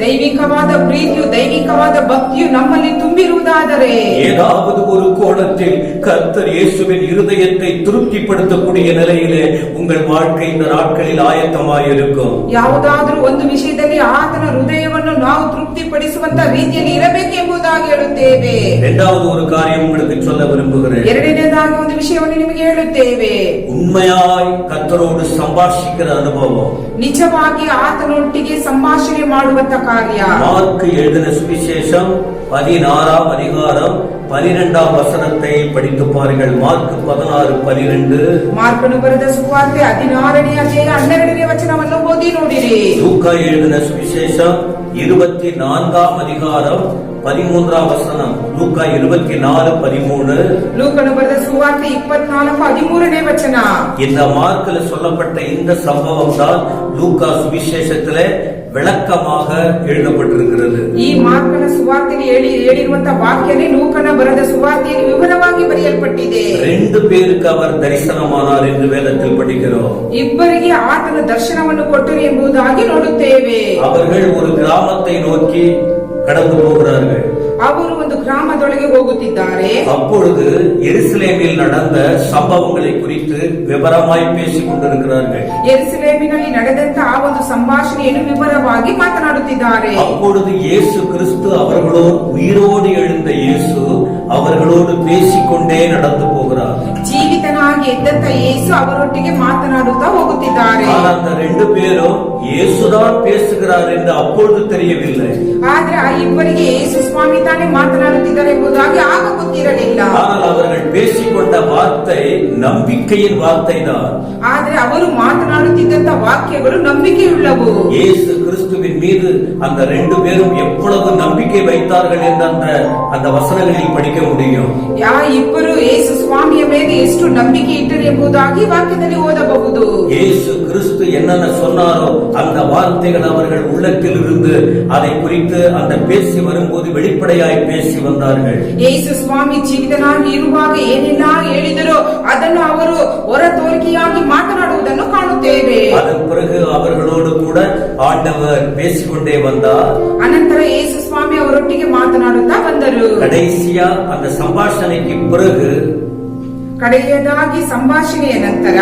ದೈವಿಕವಾದ ಪ್ರೀತಿಯು, ದೈವಿಕವಾದ ಭಕ್ತಿಯು ನಮ್ಮಲ್ಲಿ ತುಂಬಿರುವುದಾದರೆ, ஏதாவது ஒரு கோணத்தில் கர்த்தர் இயேசுவின் இருதயத்தை திருப்திப்படுத்தக்கூடிய நிலையிலே உங்கள் வாழ்க்கை இந்த நாட்களில் ஆயத்தமாயிருக்கும். ಯಾವುದಾದರೂ ಒಂದು ವಿಷಯದಲ್ಲಿ ಆತನ ಹೃದಯವನ್ನು ನಾವು ತೃಪ್ತಿಪಡಿಸುವಂತ ರೀತಿಯಲ್ಲಿ ಇರಬೇಕೆಂಬುದಾಗಿ ಹೇಳುತ್ತೇವೆ. இரண்டாவது ஒரு காரியம் உங்களுக்கு சொல்ல விரும்புகிறேன். ಎರಡನೇದಾಗಿ ಒಂದು ವಿಷಯವನ್ನು ನಿಮಗೆ ಹೇಳುತ್ತೇವೆ. உண்மையாய் கர்த்தரோடு சம்பாஷிக்கிற அனுபவம், ನಿಜವಾಗಿ ಆತನೊಟ್ಟಿಗೆ ಸಂಭಾಷಣೆ ಮಾಡುವಂತ ಕಾರ್ಯ. மார்க் எழுதின சுவிசேஷம் 16ஆம் அதிகாரம் 12ஆம் வசனத்தை படித்து பாருங்கள். மார்க் 16:12. ಮಾರ್ಕನು ಬರೆದ ಸುವಾರ್ತೆ 16ನೇ ಅಧ್ಯಾಯ 12ನೇ ವಚನವನ್ನು ಓದಿ ನೋಡಿರಿ. லூக்கா எழுதின சுவிசேஷம் 24ஆம் அதிகாரம் 13ஆம் வசனம். லூக்கா 24:13. ಲೂಕನು ಬರೆದ ಸುವಾರ್ತೆ 24:13ನೇ ವಚನ. இந்த மார்க்கில் சொல்லப்பட்ட இந்த சம்பவம் தான் லூக்கா சுவிசேஷத்திலே விளக்கமாக எழுதப்பட்டிருக்கிறது. ಈ ಮಾರ್ಕನ ಸುವಾರ್ತೆಯಲ್ಲಿ ಹೇಳಿರುವಂತಹ ವಾಕ್ಯನೇ ಲೂಕನ ಬರೆದ ಸುವಾರ್ತೆಯಲ್ಲಿ ವಿವರವಾಗಿ ಬರೆಯಲ್ಪಟ್ಟಿದೆ. 2 பேருக்கு அவர் தரிசனமானார் என்று வேதத்தில் படிக்கிறோம். ಇಬ್ಬರಿಗೆ ಆತನ ದರ್ಶನವನ್ನು ಕೊಟ್ಟರು ಎಂಬುದಾಗಿ ನೋಡುತ್ತೇವೆ. அவர்கள் ஒரு கிராமத்தை நோக்கி கடந்து போகிறார்கள். ಅವರು ಒಂದು ಗ್ರಾಮದೊಳಗೆ ಹೋಗುತ್ತಿದ್ದಾರೆ. அப்பொழுது எருசலேமில் நடந்த சம்பவங்களை குறித்து விவரமாய் பேசிக் கொண்டிருக்கிறார்கள். ಯೆರೂಸಲೇಮಿನಲ್ಲಿ ನಡೆದಂತ ಆ ಒಂದು ಸಂಭಾಷಣೆಯನ್ನು ವಿವರವಾಗಿ ಮಾತನಾಡುತ್ತಿದ್ದಾರೆ. அப்பொழுது இயேசு கிறிஸ்து அவர்களோடு, உயிரோடு எழுந்த இயேசு அவர்களோடு பேசிக்கொண்டே நடந்து போகிறார். ಜೀವಿತನಾಗಿ ಎದ್ದಂತ ಯೇಸು ಅವರೊಟ್ಟಿಗೆ ಮಾತನಾಡುತ್ತಾ ಹೋಗುತ್ತಿದ್ದಾರೆ. ஆனால் அந்த 2 பேரும் இயேசுதான் பேசுகிறார் என்று அப்பொழுது தெரியவில்லை. ಆದ್ರೆ ಆ ಇಬ್ಬರಿಗೆ ಯೇಸು ಸ್ವಾಮಿ ತಾನೇ ಮಾತನಾಡುತ್ತಿದ್ದಾರೆ ಎಂಬುದಾಗಿ ಆಗ ಗೊತ್ತಿರಲಿಲ್ಲ. ஆனால் அவர்கள் பேசிக்கொண்ட வார்த்தை நம்பிக்கையின் வார்த்தை தான். ಆದ್ರೆ ಅವರು ಮಾತನಾಡುತ್ತಿದ್ದಂತ ವಾಕ್ಯಗಳು ನಂಬಿಕೆಯುಳ್ಳವು. இயேசு கிறிஸ்துவின் மீது அந்த 2 பேரும் எவ்வளவு நம்பிக்கை வைத்தார்கள் என்று அந்த வசனங்களில் படிக்க முடியும். ಆ ಇಬ್ಬರು ಯೇಸು ಸ್ವಾಮಿಯ ಮೇಲೆ ಎಷ್ಟು ನಂಬಿಕೆ ಇಟ್ಟರು ಎಂಬುದಾಗಿ ವಾಕ್ಯದಲ್ಲಿ ಓದಬಹುದು. இயேசு கிறிஸ்து என்னென்ன சொன்னாரோ அந்த வார்த்தைகள் அவர்கள் உள்ளத்தில் இருந்து அதை குறித்து அந்த பேசி வரும்போது வெளிப்படையாய் பேசி வந்தார்கள். ಯೇಸು ಸ್ವಾಮಿ ಜೀವಿತನಾಗಿ ಇರುವಾಗ ಏನೆಲ್ಲ ಹೇಳಿದರೋ ಅದನ್ನು ಅವರು ಹೊರ ತೋರಿಕೆಯಾಗಿ ಮಾತನಾಡುವುದನ್ನು ಕಾಣುತ್ತೇವೆ. அதன் பிறகு அவர்களோடு கூட ஆண்டவர் பேசிக்கொண்டே வந்தார். ಅನಂತರ ಯೇಸು ಸ್ವಾಮಿ ಅವರೊಟ್ಟಿಗೆ ಮಾತನಾಡುತ್ತಾ ಬಂದರು. கடைசியா அந்த சம்பாஷணைக்கு பிறகு, ಕಡೆಯದಾಗಿ ಸಂಭಾಷಣೆಯ ನಂತರ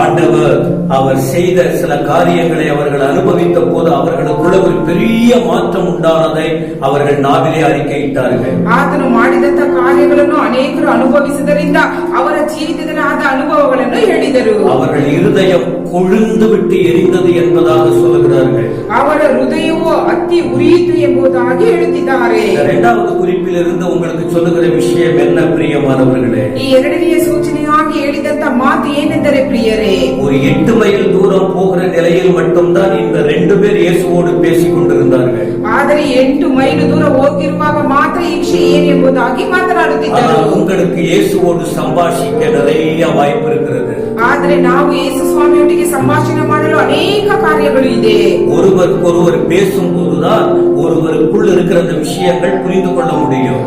ஆண்டவர் அவர் செய்த சில காரியங்களை அவர்கள் அனுபவித்த போது அவர்களுக்குள்ள ஒரு பெரிய மாற்றம் உண்டானதை அவர்கள் நாவிலே அறிக்கையிட்டார்கள். ಆತನು ಮಾಡಿದಂತ ಕಾರ್ಯಗಳನ್ನು ಅನೇಕರು ಅನುಭವಿಸಿದರಿಂದ ಅವರ ಜೀವಿತದಲ್ಲಿ ಆದ ಅನುಭವಗಳನ್ನು ಹೇಳಿದರು. அவர்கள் இருதயம் கொழுந்து விட்டு எரிந்தது என்பதாக சொல்லுகிறார்கள். ಅವರ ಹೃದಯವು ಅತ್ತಿ ಉರಿಯಿತು ಎಂಬುದಾಗಿ ಹೇಳುತ್ತಿದ್ದಾರೆ. இரண்டாவது குறிப்பிலிருந்து உங்களுக்கு சொல்லுகிற விஷயம் என்ன பிரியமானவர்களே? ಈ ಎರಡನೆಯ ಸೂಚನೆಯಾಗಿ ಹೇಳಿದಂತ ಮಾತು ಏನೆಂದರೆ ಪ್ರಿಯರೇ, ஒரு 8 மைல் தூரம் போகிற நிலையில் மட்டும்தான் இந்த 2 பேர் இயேசுவோடு பேசிக் கொண்டிருந்தார்கள். ಆದರೆ 8 ಮೈಲು ದೂರ ಹೋಗಿರುವಾಗ ಮಾತ್ರ ಈ ವಿಷಯ ಏನೆಂಬುದಾಗಿ ಮಾತನಾಡುತ್ತಿದ್ದರು. உங்களுக்கு இயேசுவோடு சம்பாஷிக்க நிறைய வாய்ப்பு இருக்கிறது. ಆದರೆ ನಾವು ಯೇಸು ಸ್ವಾಮಿಯೊಟ್ಟಿಗೆ ಸಂಭಾಷಣೆ ಮಾಡಲು ಅನೇಕ ಕಾರ್ಯಗಳು ಇದೆ. ஒருவருக்கொருவர் பேசும்போதுதான் ஒருவருக்குள் இருக்கிற அந்த விஷயங்கள் புரிந்து கொள்ள முடியும்.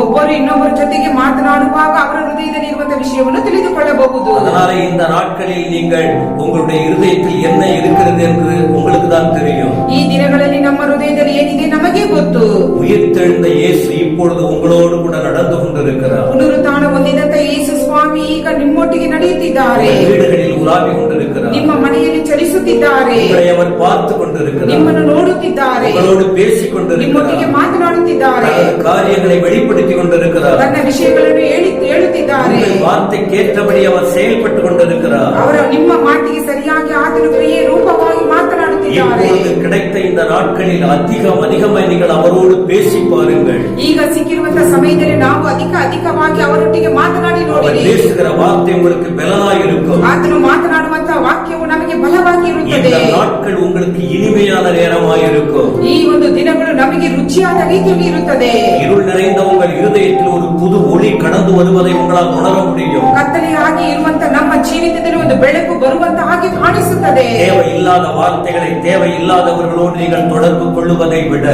ಒಬ್ಬರು ಇನ್ನೊಬ್ಬರ ಜೊತೆಗೆ ಮಾತನಾಡುವಾಗ ಅವರ ಹೃದಯದಲ್ಲಿ ಇರುವಂತಹ ವಿಷಯವನ್ನು ತಿಳಿದುಕೊಳ್ಳಬಹುದು. அதனால இந்த நாட்களில் நீங்கள் உங்களுடைய இருதயத்தில் என்ன இருக்கிறது என்று உங்களுக்கு தான் தெரியும். ಈ ದಿನಗಳಲ್ಲಿ ನಮ್ಮ ಹೃದಯದಲ್ಲಿ ಏನಿದೆ ನಮಗೆ ಗೊತ್ತು. உயிர்த்தெழுந்த இயேசு இப்பொழுது உங்களோடு கூட நடந்து கொண்டிருக்கிறார். ಪುನರುತ್ಥಾನ ಹೊಂದಿದಂತ ಯೇಸು ಸ್ವಾಮಿ ಈಗ ನಿಮ್ಮೊಟ್ಟಿಗೆ ನಡೆಯುತ್ತಿದ್ದಾರೆ. வீடுகளில் உலாவி கொண்டிருக்கிறார். ನಿಮ್ಮ ಮನೆಯಲ್ಲಿ ಚಲಿಸುತ್ತಿದ್ದಾರೆ. உங்களை அவர் பார்த்து கொண்டிருக்கிறார். ನಿಮ್ಮನ್ನು ನೋಡುತ್ತಿದ್ದಾರೆ. உங்களோடு பேசிக் கொண்டிருக்கிறார். ನಿಮ್ಮೊಟ್ಟಿಗೆ ಮಾತನಾಡುತ್ತಿದ್ದಾರೆ. காரியங்களை வெளிப்படுத்திக் கொண்டிருக்கிறார். ತನ್ನ ವಿಷಯಗಳನ್ನು ಹೇಳುತ್ತಿದ್ದಾರೆ. வார்த்தைக்கு ஏற்றபடி அவர் செயல்பட்டு கொண்டிருக்கிறார். ಅವರ ನಿಮ್ಮ ಮಾತಿಗೆ ಸರಿಯಾಗಿ ಆತನ ಕ್ರಿಯೆ ರೂಪವಾಗಿ ಮಾತನಾಡುತ್ತಿದ್ದಾರೆ. ಹೇಳಿದ್ದಾರೆ. இப்பொழுது கிடைத்த இந்த நாட்களில் அதிகமாய் நீங்கள் அவரோடு பேசி பாருங்கள். ಈಗ ಸಿಕ್ಕಿರುವಂತ ಸಮಯದಲ್ಲಿ ನಾವು ಅಧಿಕವಾಗಿ ಅವರೊಟ್ಟಿಗೆ ಮಾತನಾಡಿ அவர் ನೋಡಿರಿ. பேசுகிற வார்த்தை உங்களுக்கு பலனாய் இருக்கும். ಆತನು ಮಾತನಾಡುವಂತ ವಾಕ್ಯವು ನಮಗೆ ಬಲವಾಗಿ ಇರುತ್ತದೆ. இந்த நாட்கள் உங்களுக்கு இனிமையான நேரமாய் இருக்கும். ಈ ಒಂದು ದಿನಗಳು ನಮಗೆ ರುಚಿಯಾದ ರೀತಿಯಲ್ಲಿ ಇರುತ್ತದೆ. இருள் நிறைந்த உங்கள் இருதயத்தில் ஒரு புது ஒளி கடந்து வருவதை உங்களால் உணர முடியும். ಕತ್ತಲೆಯಾಗಿ ಇರುವಂತ ನಮ್ಮ ಜೀವಿತದಲ್ಲಿ ಒಂದು ಬೆಳಕು ಬರುವಂತ ಹಾಗೆ ಕಾಣಿಸುತ್ತದೆ. தேவையில்லாத வார்த்தைகளை தேவையில்லாதவர்களோடு நீங்கள் தொடர்பு கொள்ளுவதை விட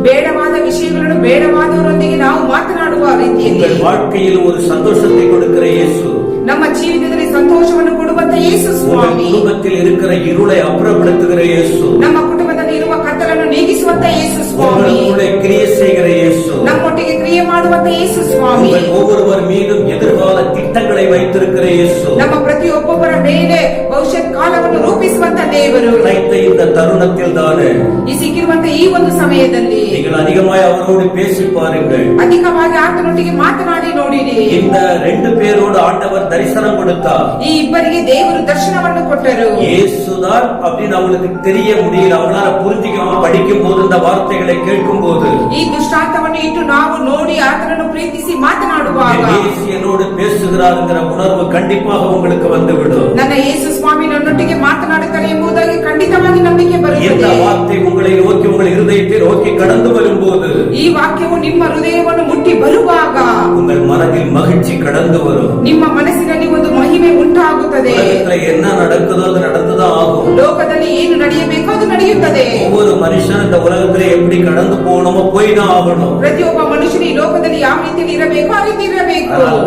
ಬೇಡವಾದ ವಿಷಯಗಳನ್ನು ಬೇಡವಾದವರೊಂದಿಗೆ ನಾವು ಮಾತನಾಡುವ ರೀತಿಯಲ್ಲಿ உங்கள் வாழ்க்கையில் ஒரு சந்தோஷத்தை கொடுக்கிற இயேசு, ನಮ್ಮ ಜೀವಿತದಲ್ಲಿ ಸಂತೋಷವನ್ನು ಕೊಡುವಂತ ಯೇಸು உங்கள் ಸ್ವಾಮಿ, குடும்பத்தில் இருக்கிற இருளை அப்புறப்படுத்துகிற இயேசு, ನಮ್ಮ ಕುಟುಂಬದಲ್ಲಿ ಇರುವ ಕತ್ತಲನ್ನು ನೀಗಿಸುವಂತ ಯೇಸು ಸ್ವಾಮಿ, உங்களுடைய கிரியை செய்கிற இயேசு, ನಮ್ಮೊಟ್ಟಿಗೆ ಕ್ರಿಯೆ ಮಾಡುವಂತ ಯೇಸು ಸ್ವಾಮಿ, உங்கள் ஒவ்வொருவர் மீதும் எதிர்கால திட்டங்களை வைத்திருக்கிற இயேசு, ನಮ್ಮ ಪ್ರತಿಯೊಬ್ಬೊಬ್ಬರ ಮೇಲೆ ಭವಿಷ್ಯತ್ ಕಾಲವನ್ನು ರೂಪಿಸುವಂತ ದೇವರು. கிடைத்த இந்த தருணத்தில் தானே ಈ ಸಿಕ್ಕಿರುವಂತ ಈ ಒಂದು ಸಮಯದಲ್ಲಿ நீங்கள் அதிகமாய் அவரோடு பேசி பாருங்கள். ಅಧಿಕವಾಗಿ ಆತನೊಟ್ಟಿಗೆ ಮಾತನಾಡಿ ನೋಡಿರಿ. இந்த 2 பேரோடு ஆண்டவர் தரிசனம் கொடுத்தார். ಈ ಇಬ್ಬರಿಗೆ ದೇವರು ದರ್ಶನವನ್ನು ಕೊಟ್ಟರು. இயேசுதான் அப்படின்னு அவங்களுக்கு தெரிய முடியல. அவங்களால புரிஞ்சுக்காம படிக்கும் போது இந்த வார்த்தைகளை கேட்கும் போது ಈ ದೃಷ್ಟಾಂತವನ್ನು ಇಟ್ಟು ನಾವು ನೋಡಿ ಆತನನ್ನು ಪ್ರೀತಿಸಿ ಮಾತನಾಡುವಾಗ இயேசு என்னோடு பேசுகிறாருங்கிற உணர்வு கண்டிப்பாக உங்களுக்கு வந்துவிடும். ನನ್ನ ಯೇಸು ಸ್ವಾಮಿ ನನ್ನೊಟ್ಟಿಗೆ ಮಾತನಾಡುತ್ತಾರೆ ಎಂಬುದಾಗಿ ಖಂಡಿತವಾಗಿ ನಂಬಿಕೆ இந்த ಬರುತ್ತದೆ. வார்த்தை உங்களை நோக்கி உங்கள் இருதயத்தை நோக்கி கடந்து வரும்போது ಈ ವಾಕ್ಯವು ನಿಮ್ಮ ಹೃದಯವನ್ನು ಮುಟ್ಟಿ ಬರುವಾಗ உங்கள் மனதில் மகிழ்ச்சி கடந்து வரும். ನಿಮ್ಮ ಮನಸ್ಸಿನಲ್ಲಿ ಒಂದು ಮಹಿಮೆ ಉಂಟಾಗುತ್ತದೆ. உலகத்துல என்ன நடக்குதோ அது நடந்துதான் ஆகும். ಲೋಕದಲ್ಲಿ ಏನು ನಡೆಯಬೇಕೋ ಅದು ನಡೆಯುತ್ತದೆ. ஒவ்வொரு மனுஷன் இந்த உலகத்துல எப்படி கடந்து போகணுமோ போய்தான் ஆகணும். ಪ್ರತಿಯೊಬ್ಬ ಮನುಷ್ಯನು ಈ ಲೋಕದಲ್ಲಿ ಯಾವ ರೀತಿಯಲ್ಲಿ ಇರಬೇಕು ಆ ರೀತಿ ಇರಬೇಕು. ஆனால்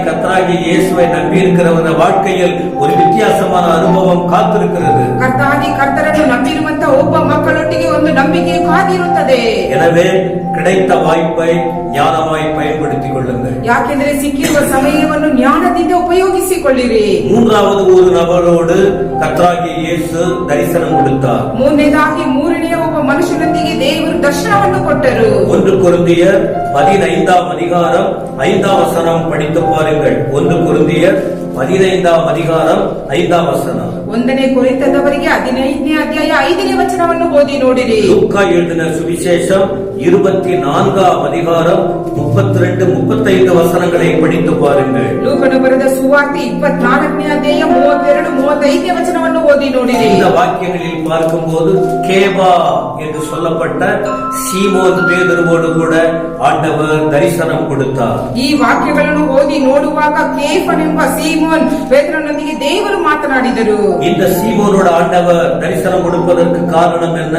கர்த்தராகிய இயேசுவை நம்பி இருக்கிறவங்க வாழ்க்கையில் ஒரு வித்தியாசமான அனுபவம் காத்திருக்கிறது. ಕರ್ತರನ್ನು ನಂಬಿರುವಂತ ಒಬ್ಬ ಮಕ್ಕಳೊಟ್ಟಿಗೆ ಒಂದು ನಂಬಿಕೆ ಕಾದಿರುತ್ತದೆ. எனவே கிடைத்த வாய்ப்பை ஞானமாய் பயன்படுத்திக் கொள்ளுங்கள். ಯಾಕೆಂದ್ರೆ ಸಿಕ್ಕಿರುವ ಸಮಯವನ್ನು ಜ್ಞಾನದಿಂದ ಉಪಯೋಗಿಸಿಕೊಳ್ಳಿರಿ. மூன்றாவது ஒரு நபரோடு கர்த்தராகிய இயேசு தரிசனம் கொடுத்தார். ಮೂರನೇದಾಗಿ ಮೂರನೆಯ ಒಬ್ಬ ಮನುಷ್ಯನೊಂದಿಗೆ ದೇವರು ದರ್ಶನವನ್ನು ಕೊಟ್ಟರು. 1 கொரிந்தியர் 15ஆம் அதிகாரம் 5ஆம் வசனம் படித்து பாருங்கள். 1 கொரிந்தியர் 15ஆம் அதிகாரம் 5ஆம் வசனம். 1ನೇ ಕೊರಿಂಥದವರಿಗೆ 15ನೇ ಅಧ್ಯಾಯ 5ನೇ ವಚನವನ್ನು ಓದಿ ನೋಡಿರಿ. லூக்கா எழுதின சுவிசேஷம் 24ஆம் அதிகாரம் 32-35 வசனங்களை படித்து பாருங்கள். ಲೂಕನು ಬರೆದ ಸುವಾರ್ತೆ 24ನೇ ಅಧ್ಯಾಯ 32-35ನೇ ವಚನವನ್ನು ಓದಿ ನೋಡಿರಿ. இந்த வாக்கியங்களில் பார்க்கும்போது கேபா என்று சொல்லப்பட்ட சீமோன் பேதுருவோடு கூட ஆண்டவர் தரிசனம் கொடுத்தார். ಈ ವಾಕ್ಯಗಳನ್ನು ಓದಿ ನೋಡುವಾಗ ಕೇಫನೆಂಬ ಸೀಮೋನ್ ಪೇತ್ರನೊಂದಿಗೆ ದೇವರು ಮಾತನಾಡಿದರು. இந்த சீமோனோட ஆண்டவர் தரிசனம் கொடுப்பதற்கு காரணம் என்ன?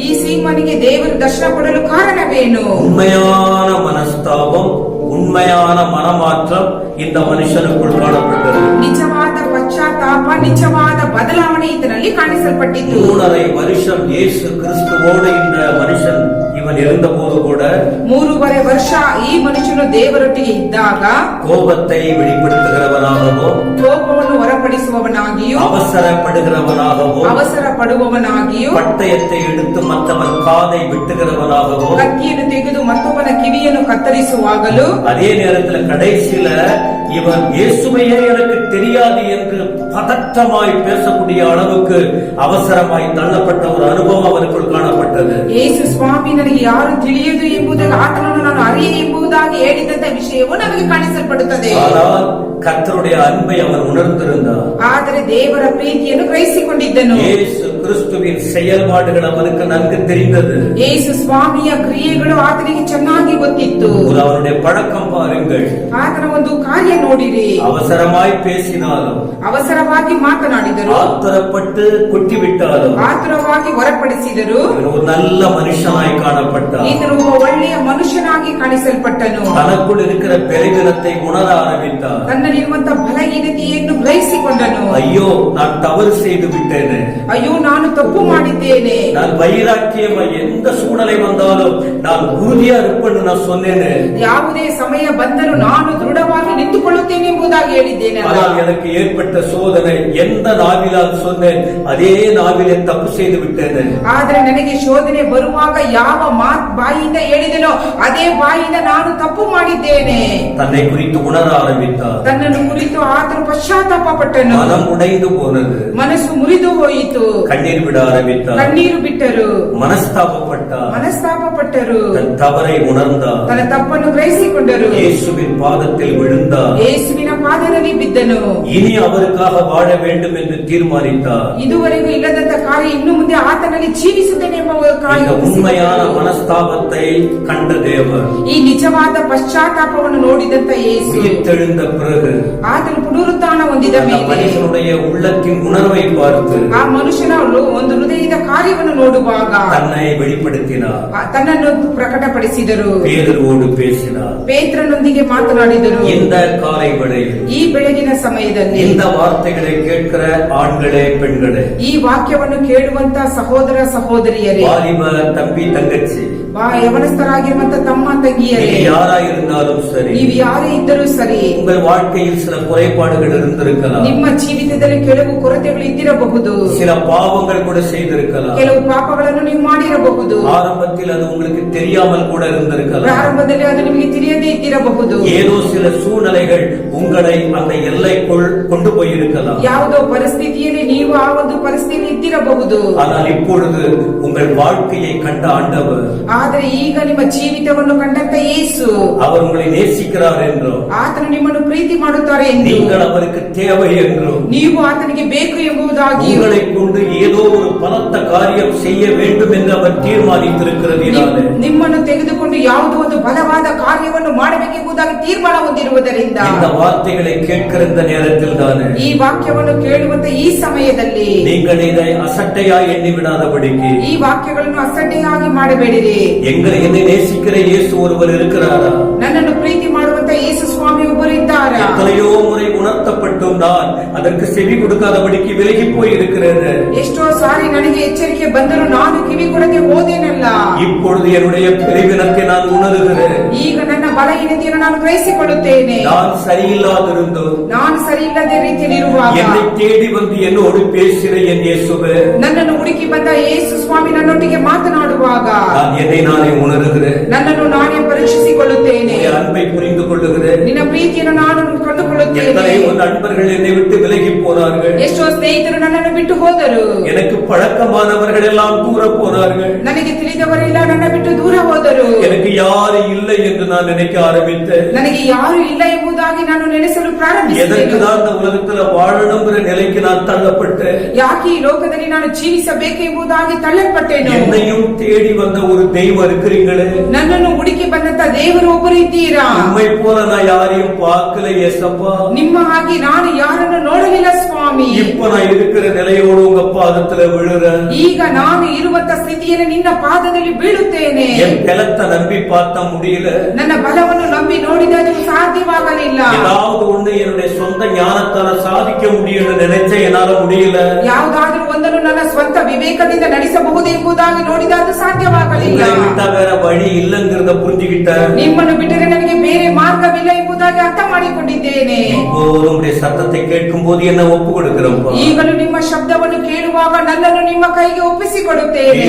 ಈ ಸೀಮೋನಿಗೆ ದೇವರು ದರ್ಶನ ಕೊಡಲು ಕಾರಣವೇನು? உண்மையான மனஸ்தாபம், உண்மையான மனமாற்றம் இந்த மனுஷனுக்குள் காணப்பட்டது. ನಿಜವಾದ ಪಶ್ಚಾತ್ತಾಪ, ನಿಜವಾದ ಬದಲಾವಣೆ ಇದರಲ್ಲಿ ಕಾಣಿಸಲ್ಪಟ್ಟಿತು. 3.5 வருஷம் இயேசு கிறிஸ்துவோடு இந்த மனுஷன் இவன் இருந்தபோது கூட 3.5 ವರ್ಷ ಈ ಮನುಷ್ಯನು ದೇವರೊಟ್ಟಿಗೆ ಇದ್ದಾಗ கோபத்தை வெளிப்படுத்துகிறவனாகவும், ಕೋಪವನ್ನು ಹೊರಪಡಿಸುವವನಾಗಿಯೂ, அவசரப்படுகிறவனாகவும், ಅವಸರ ಪಡುವವನಾಗಿಯೂ, பட்டயத்தை எடுத்து மற்றவன் காதை வெட்டுகிறவனாகவும், ಕತ್ತಿಯನ್ನು ತೆಗೆದು ಮತ್ತೊಬ್ಬನ ಕಿವಿಯನ್ನು ಕತ್ತರಿಸುವಾಗಲೂ, அதே நேரத்தில் கடைசியில இவன் இயேசுவையே எனக்கு தெரியாது என்று பதற்றமாய் பேசக்கூடிய அளவுக்கு அவசரமாய் தள்ளப்பட்ட ஒரு அனுபவம் அவருக்குள் காணப்பட்டது. ಯೇಸು ಸ್ವಾಮಿ ನನಗೆ ಯಾರು ತಿಳಿಯದು ಎಂಬುದಾಗಿ ಆತನನ್ನು ನಾನು ಅರಿಯೆ ಎಂಬುದಾಗಿ ಹೇಳಿದಂತ ವಿಷಯವು ನಮಗೆ ಕಾಣಿಸಲ್ಪಡುತ್ತದೆ. ஆனால் கர்த்தருடைய அன்பை அவன் உணர்ந்திருந்தார். ಆದರೆ ದೇವರ ಪ್ರೀತಿಯನ್ನು ಗ್ರಹಿಸಿಕೊಂಡಿದ್ದನು. இயேசு கிறிஸ்துவின் செயல்பாடுகள் அவனுக்கு நன்கு தெரிந்தது. ಯೇಸು ಸ್ವಾಮಿಯ ಕ್ರಿಯೆಗಳು ಆತನಿಗೆ ಚೆನ್ನಾಗಿ ಗೊತ್ತಿತ್ತು. அவனுடைய பழக்கம் பாருங்கள். ಆತನ ಒಂದು ಕಾರ್ಯ ನೋಡಿರಿ. அவசரமாய் பேசினாலும், ಅವಸರವಾಗಿ ಮಾತನಾಡಿದರು, ஆத்திரப்பட்டு கொட்டிவிட்டாலும், ಆತುರವಾಗಿ ಹೊರಪಡಿಸಿದರು. இவன் ஒரு நல்ல மனுஷனாய் காணப்பட்டான். ಈತನು ಒಬ್ಬ ಒಳ್ಳೆಯ ಮನುಷ್ಯನಾಗಿ ಕಾಣಿಸಲ್ಪಟ್ಟನು. தனக்குள் இருக்கிற பெருமிதத்தை உணர ஆரம்பித்தார். ತನ್ನಲ್ಲಿರುವಂತ ಬಲಹೀನತೆಯನ್ನು ಗ್ರಹಿಸಿಕೊಂಡನು. ஐயோ, நான் தவறு செய்து விட்டேனே, ಅಯ್ಯೋ ನಾನು ತಪ್ಪು ಮಾಡಿದ್ದೇನೆ, நான் வைராக்கியமா எந்த சூழ்நிலை வந்தாலும் நான் உறுதியா இருப்பேன்னு நான் சொன்னேனே, ಯಾವುದೇ ಸಮಯ ಬಂದರೂ ನಾನು ದೃಢವಾಗಿ ವಿರುದ್ಧವಾಗಿ ನಿಂತುಕೊಳ್ಳುತ್ತೇನೆ ಎಂಬುದಾಗಿ ಹೇಳಿದ್ದೇನೆ. ஆனால் எனக்கு ஏற்பட்ட சோதனை எந்த நாவிலால் சொன்னேன் அதே நாவிலே தப்பு செய்து விட்டேன். ಆದರೆ ನನಗೆ ಶೋಧನೆ ಬರುವಾಗ ಯಾವ ಬಾಯಿಯಿಂದ ಹೇಳಿದನೋ ಅದೇ ಬಾಯಿಯಿಂದ ನಾನು ತಪ್ಪು ಮಾಡಿದ್ದೇನೆ. தன்னை குறித்து உணர ஆரம்பித்தார். ತನ್ನನ್ನು ಕುರಿತು ಆತನು ಪಶ್ಚಾತ್ತಾಪ ಪಟ್ಟನು. மனம் உடைந்து போனது. ಮನಸ್ಸು ಮುರಿದು ಹೋಯಿತು. கண்ணீர் விட ஆரம்பித்தார். ಕಣ್ಣೀರು ಬಿಟ್ಟರು. மனஸ்தாபப்பட்டார். தன் தவறை உணர்ந்தார். ತನ್ನ ತಪ್ಪನ್ನು ಗ್ರಹಿಸಿಕೊಂಡರು. இயேசுவின் பாதத்தில் விழுந்தார். ಯೇಸುವಿನ ಪಾದದಲ್ಲಿ ಬಿದ್ದನು. இனி அவருக்காக வாழ வேண்டும் என்று தீர்மானித்தார். ಇದುವರೆಗೂ ಇಲ್ಲದಂತ ಕಾರ್ಯ ಇನ್ನು ಮುಂದೆ ಆತನಲ್ಲಿ ಜೀವಿಸುತ್ತೇನೆ ಎಂಬ இந்த உண்மையான மனஸ்தாபத்தை கண்ட தேவன், ಈ ನಿಜವಾದ ಪಶ್ಚಾತ್ತಾಪವನ್ನು ನೋಡಿದಂತ ಯೇಸು உயிர்த்தெழுந்த பிறகு ಆತನು ಪುನರುತ್ಥಾನ ಹೊಂದಿದ ಮೇಲೆ மனுஷனுடைய உள்ளத்தின் உணர்வை பார்த்து ಆ ಮನುಷ್ಯನ ಒಂದು ಹೃದಯದ ಕಾರ್ಯವನ್ನು ನೋಡುವಾಗ தன்னை வெளிப்படுத்தினார். ತನ್ನನ್ನು ಪ್ರಕಟಪಡಿಸಿದರು. பேதுருவோடு பேசினார். ಪೇತ್ರನೊಂದಿಗೆ ಮಾತನಾಡಿದರು. இந்த காலை வேளையில், ಈ ಬೆಳಗಿನ ಸಮಯದಲ್ಲಿ இந்த வார்த்தைகளை கேட்கிற ஆண்களே பெண்களே, ಈ ವಾಕ್ಯವನ್ನು ಕೇಳುವಂತ ಸಹೋದರ ಸಹೋದರಿಯರೇ, வாலிப தம்பி தங்கச்சி, ಯವನಸ್ಥರಾಗಿರುವಂತ ತಮ್ಮ ತಂಗಿಯರೇ, யாரா இருந்தாலும் சரி, ನೀವು ಯಾರೇ ಇದ್ದರೂ ಸರಿ, உங்கள் வாழ்க்கையில் சில குறைபாடுகள் இருந்திருக்கலாம். ನಿಮ್ಮ ಜೀವಿತದಲ್ಲಿ ಕೆಲವು ಕೊರತೆಗಳು ಇದ್ದಿರಬಹುದು. சில பாவங்கள் கூட செய்திருக்கலாம். ಕೆಲವು ಪಾಪಗಳನ್ನು ನೀವು ಮಾಡಿರಬಹುದು. ஆரம்பத்தில் அது உங்களுக்கு தெரியாமல் கூட இருந்திருக்கலாம். ಪ್ರಾರಂಭದಲ್ಲಿ ಅದು ನಿಮಗೆ ತಿಳಿಯದೇ ಇದ್ದಿರಬಹುದು. ஏதோ சில சூழ்நிலைகள் உங்களை அந்த எல்லைக்குள் கொண்டு போயிருக்கலாம். ಯಾವುದೋ ಪರಿಸ್ಥಿತಿಯಲ್ಲಿ ನೀವು ಆ ಒಂದು ಪರಿಸ್ಥಿತಿಯಲ್ಲಿ ಇದ್ದಿರಬಹುದು. ஆனால் இப்பொழுது உங்கள் வாழ்க்கையை கண்ட ஆண்டவர், ಆದರೆ ಈಗ ನಿಮ್ಮ ಜೀವಿತವನ್ನು ಕಂಡಂತ ಯೇಸು, அவர் உங்களை நேசிக்கிறார் என்றும், ಆತನು ನಿಮ್ಮನ್ನು ಪ್ರೀತಿ ಮಾಡುತ್ತಾರೆ ಎಂದು, நீங்கள் அவருக்கு தேவை என்றும், ನೀವು ಆತನಿಗೆ ಬೇಕು ಎಂಬುದಾಗಿ, உங்களை கொண்டு ஏதோ ஒரு பலத்த காரியம் செய்ய வேண்டும் என்று அவர் தீர்மானித்திருக்கிறதினாலே, ನಿಮ್ಮನ್ನು ತೆಗೆದುಕೊಂಡು ಯಾವುದೋ ಒಂದು ಬಲವಾದ ಕಾರ್ಯವನ್ನು ಮಾಡಬೇಕೆಂಬುದಾಗಿ ತೀರ್ಮಾನ ಹೊಂದಿರುವುದರಿಂದ, இந்த வார்த்தைகளை கேட்கிற இந்த நேரத்தில் தானே ಈ ವಾಕ್ಯವನ್ನು ಕೇಳುವಂತ ಈ ಸಮಯದಲ್ಲಿ நீங்கள் இதை அசட்டையா எண்ணி விடாதபடிக்கு, ಈ ವಾಕ್ಯಗಳನ್ನು ಅಸಡ್ಡೆಯಾಗಿ ಮಾಡಬೇಡಿರಿ. என்னை நேசிக்கிற இயேசு ஒருவர் இருக்கிறாரா? ನನ್ನನ್ನು ಪ್ರೀತಿ ಮಾಡುವಂತ ಯೇಸು ಸ್ವಾಮಿ ಒಬ್ಬರು ಇದ್ದಾರಾ? எத்தனையோ முறை உணர்த்தப்பட்டும் நான் அதற்கு செவி கொடுக்காதபடிக்கு விலகி போய் இருக்கிறேன். ಎಷ್ಟೋ ಸಾರಿ ನನಗೆ ಎಚ್ಚರಿಕೆ ಬಂದರೂ ನಾನು ಕಿವಿ ಕೊಡದೆ ಹೋದೇನಲ್ಲ. இப்பொழுது என்னுடைய பெருவினத்தை நான் உணர்கிறேன். ಈಗ ನನ್ನ ಬಲಹೀನತೆಯನ್ನು ನಾನು ಗ್ರಹಿಸಿಕೊಳ್ಳುತ್ತೇನೆ. நான் சரியில்லாதிருந்தோம், ನಾನು ಸರಿ ಇಲ್ಲದೆ ರೀತಿಯಲ್ಲಿ ಇರುವಾಗ என்னை தேடி வந்து என்னோடு பேசின என் இயேசுவே, ನನ್ನನ್ನು ಹುಡುಕಿ ಬಂದ ಯೇಸು ಸ್ವಾಮಿ ನನ್ನೊಟ್ಟಿಗೆ ಮಾತನಾಡುವಾಗ நான் என்னை நானே உணர்கிறேன். ನನ್ನನ್ನು ನಾನೇ ಪರೀಕ್ಷಿಸಿಕೊಳ್ಳುತ್ತೇನೆ. என் அன்பை புரிந்து கொள்ளுகிறேன். ನಿನ್ನ ಪ್ರೀತಿಯನ್ನು ನಾನು ಕಂಡುಕೊಳ್ಳುತ್ತೇನೆ. எத்தனையோ நண்பர்கள் என்னை விட்டு விலகி போனார்கள். ಎಷ್ಟೋ ಸ್ನೇಹಿತರು ನನ್ನನ್ನು ಬಿಟ್ಟು ಹೋದರು. எனக்கு பழக்கமானவர்கள் எல்லாம் தூர போனார்கள். ನನಗೆ ತಿಳಿದವರೆಲ್ಲ ನನ್ನ ಬಿಟ್ಟು ದೂರ ಹೋದರು. எனக்கு யாரு இல்லை என்று நான் நினைக்க ஆரம்பித்தேன். ನನಗೆ ಯಾರು ಇಲ್ಲ ಎಂಬುದಾಗಿ ನಾನು ನೆನೆಸಲು எதற்கு ಪ್ರಾರಂಭಿಸಿದೆ. தான் இந்த உலகத்துல வாழணுங்கிற நிலைக்கு நான் தள்ளப்பட்டேன். ಯಾಕೆ ಈ ಲೋಕದಲ್ಲಿ ನಾನು ಜೀವಿಸಬೇಕು ಎಂಬುದಾಗಿ ತಳ್ಳಲ್ಪಟ್ಟೇನು. என்னையும் தேடி வந்த ஒரு தெய்வம் இருக்கிறீங்களே, ನನ್ನನ್ನು ಹುಡುಕಿ ಬಂದಂತ ದೇವರು ಒಬ್ಬರು ಇದ್ದೀರಾ. உண்மை போல நான் யாரையும் பார்க்கல ஏசப்பா. ನಿಮ್ಮ ಹಾಗೆ ನಾನು ಯಾರನ್ನು ನೋಡಲಿಲ್ಲ ಸ್ವಾಮಿ. இப்ப நான் இருக்கிற நிலையோடு உங்க பாதத்துல விழுறேன். ಈಗ ನಾನು ಇರುವಂತ ಸ್ಥಿತಿಯಲ್ಲಿ ನಿನ್ನ ಪಾದದಲ್ಲಿ ಬೀಳುತ್ತೇನೆ. என் பலத்தை நம்பி பார்த்த முடியல. ನನ್ನ ಬಲವನ್ನು ನಂಬಿ ನೋಡಿದರೆ ಸಾಧ್ಯವಾಗಲಿಲ್ಲ. ஏதாவது ஒண்ணு என்னுடைய சொந்த ஞானத்தால சாதிக்க முடியும் நினைச்ச என்னால முடியல. ಯಾವುದಾದ್ರೂ ಒಂದನ್ನು ನನ್ನ ಸ್ವಂತ ವಿವೇಕದಿಂದ ನಡೆಸಬಹುದು ಎಂಬುದಾಗಿ ನೋಡಿದ ಅದು ಸಾಧ್ಯವಾಗಲಿಲ್ಲ. உங்களை விட்டா வேற வழி இல்லைங்கிறத புரிஞ்சுக்கிட்டேன். ನಿಮ್ಮನ್ನು ಬಿಟ್ಟರೆ ನನಗೆ ಬೇರೆ ಮಾರ್ಗವಿಲ್ಲ ಎಂಬುದಾಗಿ ಅರ್ಥ ಮಾಡಿಕೊಂಡಿದ್ದೇನೆ. உங்களுடைய சத்தத்தை கேட்கும் போது என்ன ஒப்பு கொடுக்கிறப்பா. ಈಗಲೂ ನಿಮ್ಮ ಶಬ್ದವನ್ನು ಕೇಳುವಾಗ ನನ್ನನ್ನು ನಿಮ್ಮ ಕೈಗೆ ಒಪ್ಪಿಸಿಕೊಡುತ್ತೇನೆ.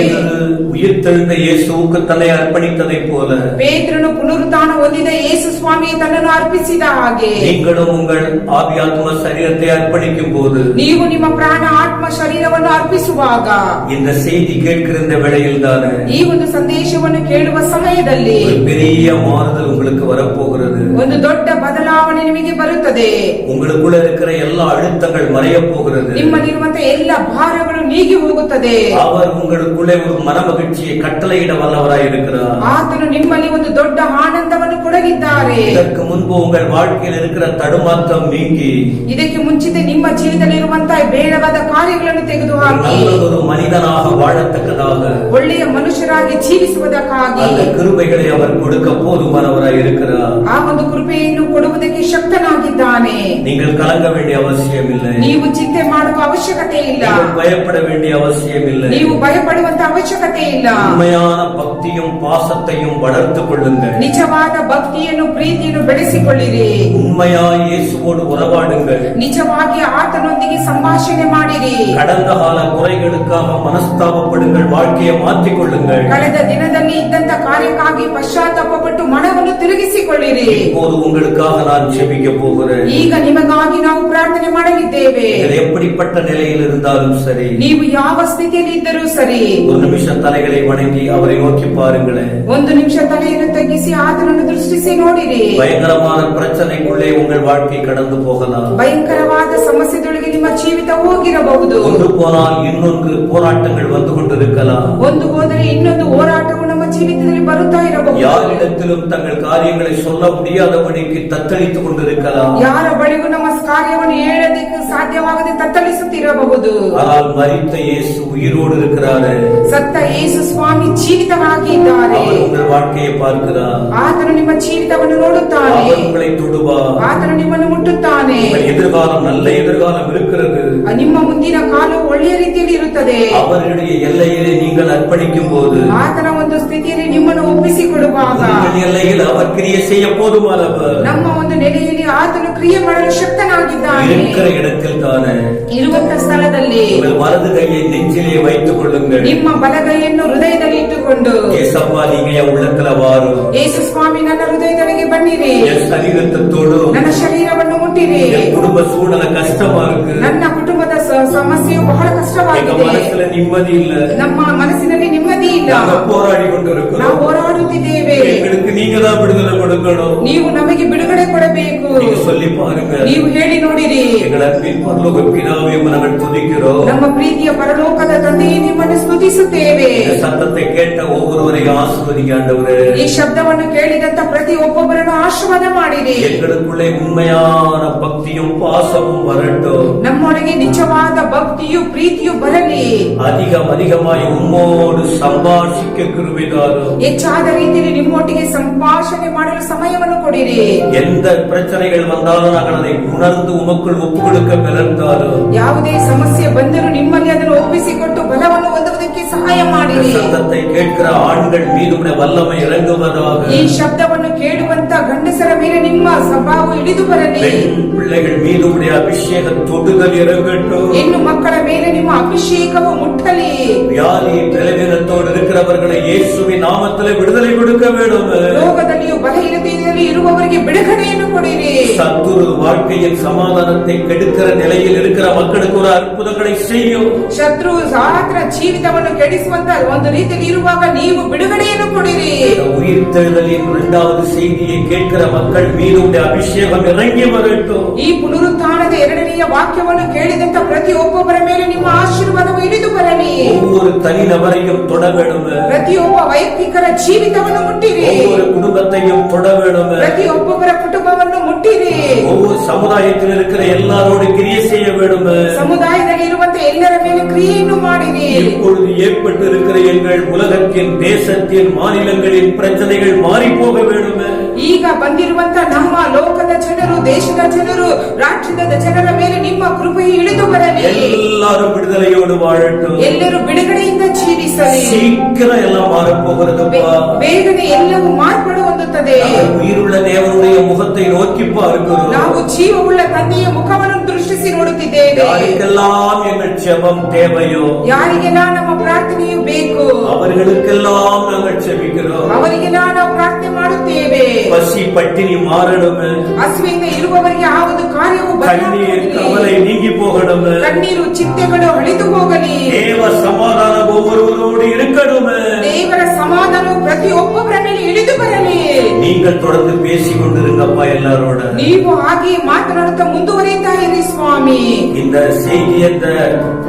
உயிர்த்தெழுந்த இயேசுவுக்கு தன்னை அர்ப்பணித்ததை போல ಪೇತ್ರನು ಪುನರುತ್ಥಾನ ಹೊಂದಿದ ಯೇಸು ಸ್ವಾಮಿ ತನ್ನನ್ನು ಅರ್ಪಿಸಿದ ಹಾಗೆ நீங்களும் உங்கள் ஆவியாத்ம சரீரத்தை அர்ப்பணிக்கும் போது, ನೀವು ನಿಮ್ಮ ಪ್ರಾಣ ಆತ್ಮ ಶರೀರವನ್ನು ಅರ್ಪಿಸುವಾಗ, இந்த செய்தி கேட்கிற இந்த வேளையில் தானே ಈ ಒಂದು ಸಂದೇಶವನ್ನು ಕೇಳುವ ಸಮಯದಲ್ಲಿ ஒரு பெரிய மாறுதல் உங்களுக்கு வரப்போகிறது. ಒಂದು ದೊಡ್ಡ ಬದಲಾವಣೆ ನಿಮಗೆ ಬರುತ್ತದೆ. உங்களுக்குள்ள இருக்கிற எல்லா அழுத்தங்கள் மறைய போகிறது. ನಿಮ್ಮಲ್ಲಿರುವಂತಹ ಎಲ್ಲ ಭಾರಗಳು ನೀಗಿ ಹೋಗುತ್ತದೆ. அவர் உங்களுக்குள்ளே ஒரு மனமகிழ்ச்சியை கட்டளையிட வல்லவராய் இருக்கிறார். ಆತನು ನಿಮ್ಮಲ್ಲಿ ಒಂದು ದೊಡ್ಡ ಆನಂದವನ್ನು ಕೊಡಲಿದ್ದಾರೆ. இதற்கு முன்பு உங்கள் வாழ்க்கையில் இருக்கிற தடுமாற்றம் நீங்கி, ಇದಕ್ಕೆ ಮುಂಚಿತ ನಿಮ್ಮ ಜೀವಿತದಲ್ಲಿರುವಂತಹ ಬೇಡವಾದ ಕಾರ್ಯಗಳನ್ನು ತೆಗೆದುಹಾಕಿ நல்லதொரு மனிதனாக வாழத்தக்கதாக ಒಳ್ಳೆಯ ಮನುಷ್ಯರಾಗಿ ಜೀವಿಸುವುದಕ್ಕಾಗಿ அந்த கிருபைகளை அவர் கொடுக்க போதுமானவராய் இருக்கிறார். ಆ ಒಂದು ಕೃಪೆಯನ್ನು ಕೊಡುವುದಕ್ಕೆ ಶಕ್ತನಾಗಿದ್ದಾನೆ. நீங்கள் கலங்க வேண்டிய அவசியம் இல்லை. ನೀವು ಚಿಂತೆ ಮಾಡುವ ಅವಶ್ಯಕತೆ ಇಲ್ಲ. நீங்கள் பயப்பட வேண்டிய அவசியம் இல்லை. ನೀವು ಭಯಪಡುವಂತ ಅವಶ್ಯಕತೆ ಇಲ್ಲ. உண்மையான பக்தியும் பாசத்தையும் வளர்த்துக் கொள்ளுங்கள். ನಿಜವಾದ ಭಕ್ತಿಯನ್ನು ಪ್ರೀತಿಯನ್ನು ಬೆಳೆಸಿಕೊಳ್ಳಿರಿ. உண்மையாய் இயேசுவோடு உறவாடுங்கள். ನಿಜವಾಗಿ ಆತನೊಂದಿಗೆ ಸಂಭಾಷಣೆ ಮಾಡಿರಿ. கடந்த கால குறைகளுக்காக மனஸ்தாபப்படுங்கள். வாழ்க்கையை மாற்றிக் கொள்ளுங்கள். ಕಳೆದ ದಿನದಲ್ಲಿ ಇದ್ದಂತ ಕಾರ್ಯಕ್ಕಾಗಿ ಪಶ್ಚಾತ್ತಾಪಪಟ್ಟು ಮನವನ್ನು ತಿರುಗಿಸಿಕೊಳ್ಳಿರಿ. இப்போது உங்களுக்காக நான் ஜெபிக்க போகிறேன். ಈಗ ನಿಮಗಾಗಿ ನಾವು ಪ್ರಾರ್ಥನೆ ಮಾಡಲಿದ್ದೇವೆ. நீங்கள் எப்படிப்பட்ட நிலையில் இருந்தாலும் சரி, ನೀವು ಯಾವ ಸ್ಥಿತಿಯಲ್ಲಿ ಇದ್ದರೂ ಸರಿ, ஒரு நிமிஷம் தலைகளை வணங்கி அவரை நோக்கி பாருங்களேன். ಒಂದು ನಿಮಿಷ ತಲೆಯನ್ನು ತಗ್ಗಿಸಿ ಆತನನ್ನು ದೃಷ್ಟಿಸಿ ನೋಡಿರಿ. பயங்கரமான பிரச்சனைக்குள்ளே உங்கள் வாழ்க்கை கடந்து போகலாம். ಭಯಂಕರವಾದ ಸಮಸ್ಯೆದೊಳಗೆ ನಿಮ್ಮ ಜೀವಿತ ಹೋಗಿರಬಹುದು. ஒன்று போனால் இன்னொன்று போராட்டங்கள் வந்து கொண்டிருக்கலாம். ಒಂದು ಹೋದರೆ ಇನ್ನೊಂದು ಹೋರಾಟವು ನಮ್ಮ ಜೀವಿತದಲ್ಲಿ ಬರುತ್ತಾ ಇರಬಹುದು. யாரிடத்திலும் தங்கள் காரியங்களை சொல்ல முடியாதபடிக்கு தத்தளித்துக் கொண்டிருக்கலாம். ಯಾರ ಬಳಿಗೂ ನಮ್ಮ ಕಾರ್ಯವನ್ನು ಹೇಳೋದಕ್ಕೆ ಸಾಧ್ಯವಾಗದೆ ತತ್ತಳಿಸುತ್ತಿರಬಹುದು. ஆனால் மரித்த இயேசு உயிரோடு இருக்கிறாரு. ಸತ್ತ ಯೇಸು ಸ್ವಾಮಿ ಜೀವಿತವಾಗಿ ಇದ್ದಾರೆ. அவர் உங்கள் வாழ்க்கையை பார்க்கிறார். ಆತನು ನಿಮ್ಮ ಜೀವಿತವನ್ನು ನೋಡುತ್ತಾನೆ. அவர் உங்களை தொடுவார். ಆತನು ನಿಮ್ಮನ್ನು ಮುಟ್ಟುತ್ತಾನೆ. உங்கள் எதிர்காலம் நல்ல எதிர்காலம் இருக்கிறது. ನಿಮ್ಮ ಮುಂದಿನ ಕಾಲವು ಒಳ್ಳೆಯ ರೀತಿಯಲ್ಲಿ ಇರುತ್ತದೆ. அவருடைய எல்லையிலே நீங்கள் அர்ப்பணிக்கும் போது, ಆತನ ಒಂದು ಸ್ಥಿತಿಯಲ್ಲಿ ನಿಮ್ಮನ್ನು ಒಪ್ಪಿಸಿಕೊಡುವಾಗ, உங்கள் எல்லையில் அவர் கிரியை செய்ய போதுமானவர். ನಮ್ಮ ಒಂದು ನೆಲೆಯಲ್ಲಿ ಆತನು ಕ್ರಿಯೆ ಮಾಡಲು ಶಕ್ತನಾಗಿದ್ದಾನೆ. இருக்கிற இடத்தில் தானே ಇರುವಂತ ಸ್ಥಳದಲ್ಲಿ உங்கள் வலது கையை நெஞ்சிலே வைத்துக் கொள்ளுங்கள். ನಿಮ್ಮ ಬಲಗೈಯನ್ನು ಹೃದಯದಲ್ಲಿ ಇಟ್ಟುಕೊಂಡು, ஏசப்பா நீங்க என் உள்ளத்துல வாரும். ಯೇಸು ಸ್ವಾಮಿ ನನ್ನ ಹೃದಯದೊಳಗೆ ಬನ್ನಿರಿ. என் சரீரத்தை தொடும். ನನ್ನ ಶರೀರವನ್ನು ಮುಟ್ಟಿರಿ. என் குடும்ப சூழ்நிலை கஷ்டமா இருக்கு. ನನ್ನ ಕುಟುಂಬದ ಸಮಸ್ಯೆಯು ಬಹಳ எங்க ಕಷ್ಟವಾಗಿದೆ. மனசுல நிம்மதி இல்ல. ನಮ್ಮ ಮನಸ್ಸಿನಲ್ಲಿ ನೆಮ್ಮದಿ ಇಲ್ಲ. நாங்க போராடி ನಾವು கொண்டிருக்கிறோம். ಹೋರಾಡುತ್ತಿದ್ದೇವೆ. எங்களுக்கு நீங்க தான் விடுதலை கொடுக்கணும். ನೀವು ನಮಗೆ ಬಿಡುಗಡೆ ಕೊಡಬೇಕು. நீங்க சொல்லி பாருங்க. ನೀವು ಹೇಳಿ ನೋಡಿರಿ. எங்கள் அன்பின் பரலோக பிதாவே நாங்கள் துதிக்கிறோம். ನಮ್ಮ ಪ್ರೀತಿಯ ಪರಲೋಕದ ತಂದೆಯೇ ನಿಮ್ಮನ್ನು ಸ್ತುತಿಸುತ್ತೇವೆ. இந்த சத்தத்தை கேட்ட ஒவ்வொருவரையும் ஆசீர்வதிங்க ஆண்டவரே. ಈ ಶಬ್ದವನ್ನು ಕೇಳಿದಂತ ಪ್ರತಿ ಒಬ್ಬೊಬ್ಬರನ್ನು ಆಶೀರ್ವಾದ ಮಾಡಿರಿ. எங்களுக்குள்ளே உண்மையான பக்தியும் பாசமும் வரட்டும். ನಮ್ಮೊಳಗೆ ನಿಜವಾದ ಭಕ್ತಿಯು ಪ್ರೀತಿಯು ಬರಲಿ. அதிகமாய் உம்மோடு சம்பாஷிக்க கிருபைதாரும். ಹೆಚ್ಚಾದ ರೀತಿಯಲ್ಲಿ ನಿಮ್ಮೊಟ್ಟಿಗೆ ಸಂಭಾಷಣೆ ಮಾಡಲು ಸಮಯವನ್ನು ಕೊಡಿರಿ. எந்த பிரச்சனைகள் வந்தாலும் நாங்கள் அதை உணர்ந்து உமக்குள் ஒப்பு கொடுக்க பிறந்தாலும், ಯಾವುದೇ ಸಮಸ್ಯೆ ಬಂದರೂ ನಿಮ್ಮಲ್ಲಿ ಅದನ್ನು ಒಪ್ಪಿಸಿಕೊಟ್ಟು ಬಲವನ್ನು ಹೊಂದುವುದಕ್ಕೆ ಸಹಾಯ இந்த ಮಾಡಿರಿ. சத்தத்தை கேட்கிற ஆண்கள் மீது உடைய வல்லமை இறங்குவதாக. ಈ ಶಬ್ದವನ್ನು ಕೇಳುವಂತ ಗಂಡಸರ ಮೇಲೆ ನಿಮ್ಮ ಸ್ವಭಾವ ಇಳಿದು ಬರಲಿ. பெண் பிள்ளைகள் மீது உடைய அபிஷேக தொடுதல் இறங்கட்டும். ಹೆಣ್ಣು ಮಕ್ಕಳ ಮೇಲೆ ನಿಮ್ಮ ಅಭಿಷೇಕವು ಮುಟ್ಟಲಿ. வியாதி பலவீனத்தோடு இருக்கிறவர்களை இயேசுவின் நாமத்திலே விடுதலை கொடுக்க வேண்டும். ರೋಗದಲ್ಲಿಯೂ ಬಲಹೀನತೆಯಲ್ಲಿ ಇರುವವರಿಗೆ ಬಿಡುಗಡೆಯನ್ನು ಕೊಡಿರಿ. சத்துரு வாழ்க்கையின் சமாதானத்தை கெடுக்கிற நிலையில் இருக்கிற மக்களுக்கு ஒரு அற்புதங்களை செய்யும். ಶತ್ರು ಆತನ ಜೀವಿತವನ್ನು ಕೆಡಿಸುವಂತ ಒಂದು ರೀತಿಯಲ್ಲಿ ಇರುವಾಗ ನೀವು ಬಿಡುಗಡೆಯನ್ನು ಕೊಡಿರಿ. இந்த உயிர்த்தெழுதலின் இரண்டாவது செய்தியை கேட்கிற மக்கள் மீது உடைய அபிஷேகம் இறங்கி வரட்டும். ಈ ಪುನರುತ್ಥಾನದ ಎರಡನೆಯ ವಾಕ್ಯವನ್ನು ಕೇಳಿದಂತ ಪ್ರತಿ ಒಬ್ಬೊಬ್ಬರ ಮೇಲೆ ನಿಮ್ಮ ಆಶೀರ್ವಾದವು ಇಳಿದು ಬರಲಿ. ஒவ்வொரு தனிநபரையும் தொட வேண்டும். ಪ್ರತಿಯೊಬ್ಬ ವೈಯಕ್ತಿಕರ ಜೀವಿತವನ್ನು ಮುಟ್ಟಿರಿ. ஒவ்வொரு குடும்பத்தையும் தொட வேண்டும். ಪ್ರತಿಯೊಬ್ಬೊಬ್ಬರ ಕುಟುಂಬವನ್ನು ಮುಟ್ಟಿರಿ. ஒவ்வொரு சமுதாயத்தில் இருக்கிற எல்லாரோடு கிரியை செய்ய வேண்டும். ಸಮುದಾಯದಲ್ಲಿ ಇರುವಂತ ಎಲ್ಲರ ಮೇಲೆ ಕ್ರಿಯೆಯನ್ನು ಮಾಡಿರಿ. இப்பொழுது ஏற்பட்டு இருக்கிற எங்கள் உலகத்தின் தேசத்தின் மாநிலங்களின் பிரச்சனைகள் மாறி போக வேண்டும். ಈಗ ಬಂದಿರುವಂತ ನಮ್ಮ ಲೋಕದ ಜನರು, ದೇಶದ ಜನರು, ರಾಜ್ಯದ ಜನರ ಮೇಲೆ ನಿಮ್ಮ ಕೃಪೆಯು ಇಳಿದು ಬರಲಿ. எல்லாரும் விடுதலையோடு வாழட்டும். ಎಲ್ಲರೂ ಬಿಡುಗಡೆಯಿಂದ ಜೀವಿಸಲಿ. சீக்கிரம் எல்லாம் மாறப்போகிறதுப்பா. ಬೇಗನೆ ಎಲ್ಲವೂ ಮಾರ್ಪಾಡು ಹೊಂದುತ್ತದೆ. நாங்கள் உயிருள்ள தேவனுடைய முகத்தை நோக்கி பார்க்கிறோம். ನಾವು ಜೀವವುಳ್ಳ ತಂದೆಯ ಮುಖವನ್ನು ದೃಷ್ಟಿಸಿ ನೋಡುತ್ತಿದ್ದೇವೆ. யாருக்கெல்லாம் எங்கள் ஜெபம் தேவையோ, ಯಾರಿಗೆಲ್ಲ ನಮ್ಮ ಪ್ರಾರ್ಥನೆಯು ಬೇಕು, அவர்களுக்கெல்லாம் நாங்கள் ஜெபிக்கிறோம். ಅವರಿಗೆಲ್ಲ ನಾವು ಪ್ರಾರ್ಥನೆ ಮಾಡುತ್ತೇವೆ. பசி பட்டினி மாறணும். ಹಸುವಿಂದ ಇರುವವರಿಗೆ ಆ ಒಂದು ಕಾರ್ಯವು கண்ணீர் கவலை நீங்கி போகணும். ಕಣ್ಣೀರು ಚಿಂತೆಗಳು ಅಳಿದು ಹೋಗಲಿ. தேவ சமாதானம் ஒவ்வொருவரோடு இருக்கணும். ದೇವರ ಸಮಾಧಾನವು ಪ್ರತಿ ಒಬ್ಬೊಬ್ಬರ ಮೇಲೆ ಇಳಿದು ಬರಲಿ. நீங்கள் தொடர்ந்து பேசிக் கொண்டிருங்கப்பா எல்லாரோட. ನೀವು ಹಾಗೆ ಮಾತನಾಡುತ್ತಾ ಮುಂದುವರಿಯುತ್ತಾ ಇರಿ ಸ್ವಾಮಿ. இந்த செய்தி இந்த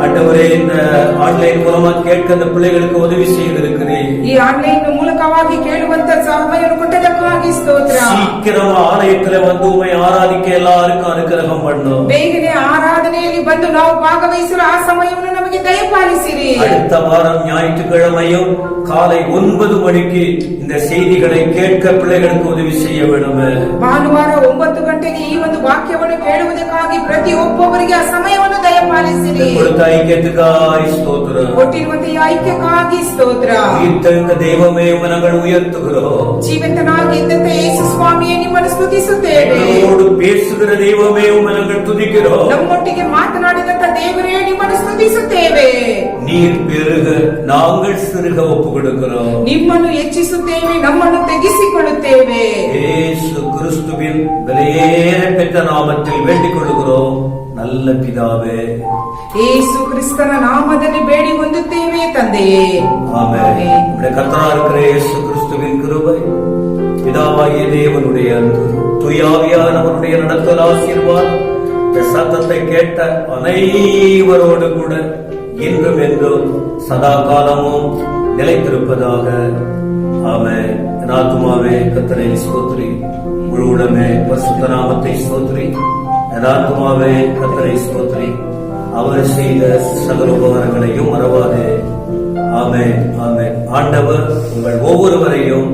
ஆண்டவரே இந்த ஆன்லைன் மூலமா கேட்க அந்த பிள்ளைகளுக்கு உதவி செய்திருக்கிறேன். ಈ ಆನ್ಲೈನ್ ಮೂಲಕವಾಗಿ ಕೇಳುವಂತ ಸಮಯವನ್ನು ಕೊಟ್ಟದಕ್ಕಾಗಿ ಸ್ತೋತ್ರ. சீக்கிரமா ஆலயத்துல வந்து உண்மை ஆராதிக்க எல்லாருக்கும் அனுகிரகம் பண்ணும். ಬೇಗನೆ ಆರಾಧನೆಯಲ್ಲಿ ಬಂದು ನಾವು ಭಾಗವಹಿಸಲು ಆ ಸಮಯವನ್ನು ನಮಗೆ ದಯಪಾಲಿಸಿರಿ. அடுத்த வாரம் ஞாயிற்றுக்கிழமையும் காலை 9 மணிக்கு இந்த செய்திகளை கேட்க பிள்ளைகளுக்கு உதவி செய்ய வேண்டுமே. ಭಾನುವಾರ 9 ಗಂಟೆಗೆ ಈ ಒಂದು ವಾಕ್ಯವನ್ನು ಕೇಳುವುದಕ್ಕಾಗಿ ಪ್ರತಿಯೊಬ್ಬೊಬ್ಬರಿಗೆ ಆ ಸಮಯವನ್ನು ದಯಪಾಲಿಸಿರಿ. கொடுத்த ஐக்கியத்துக்காய் ஸ்தோத்திரம். ಕೊಟ್ಟಿರುವಂತ ಈ ಐಕ್ಯಕ್ಕಾಗಿ ಸ್ತೋತ್ರ. உயிர்த்தெழுந்த தெய்வமே நாங்கள் உயர்த்துகிறோம். ಜೀವಂತನಾಗಿ ಇದ್ದಂತ ಯೇಸು ಸ್ವಾಮಿಯೇ ನಿಮ್ಮನ್ನು ಸ್ತುತಿಸುತ್ತೇವೆ. நம்மோடு பேசுகிற தெய்வமே நாங்கள் துதிக்கிறோம். ನಮ್ಮೊಟ್ಟಿಗೆ ಮಾತನಾಡಿದಂತ ದೇವರೇ ನಿಮ್ಮನ್ನು ಸ್ತುತಿಸುತ್ತೇವೆ. நீர் பெருக நாங்கள் சிறுக ஒப்பு கொடுக்கிறோம். ನಿಮ್ಮನ್ನು ಹೆಚ್ಚಿಸುತ್ತೇವೆ, ನಮ್ಮನ್ನು ತೆಗೆಸಿಕೊಳ್ಳುತ್ತೇವೆ. இயேசு கிறிஸ்துவின் விலையேற பெற்ற நாமத்தில் வேண்டிக் கொள்கிறோம் நல்ல பிதாவே. ಯೇಸು ಕ್ರಿಸ್ತನ ನಾಮದಲ್ಲಿ ಬೇಡಿ ಹೊಂದುತ್ತೇವೆ ತಂದೆಯೇ. ஆமென். நம்முடைய கர்த்தராக இருக்கிற இயேசு கிறிஸ்துவின் கிருபை, பிதாவாகிய தேவனுடைய அன்பு, தூயாவியானவருடைய நடத்தல் ஆசீர்வாதம் இந்த சத்தத்தை கேட்ட அனைவரோடு கூட இன்றும் என்றும் சதா காலமும் நிலைத்திருப்பதாக. ஆமென். என் ஆத்துமாவே கர்த்தரை ஸ்தோத்திரி, முழு உடமே பரிசுத்த நாமத்தை ஸ்தோத்திரி. என் ஆத்துமாவே கர்த்தரை ஸ்தோத்திரி, அவர் செய்த சகல உபகாரங்களையும் மறவாதே. ஆமென், ஆமென். ஆண்டவர் உங்கள் ஒவ்வொருவரையும்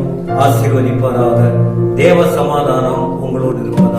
ஆசீர்வதிப்பாராக. தேவ சமாதானம் உங்களோடு இருப்பதாக.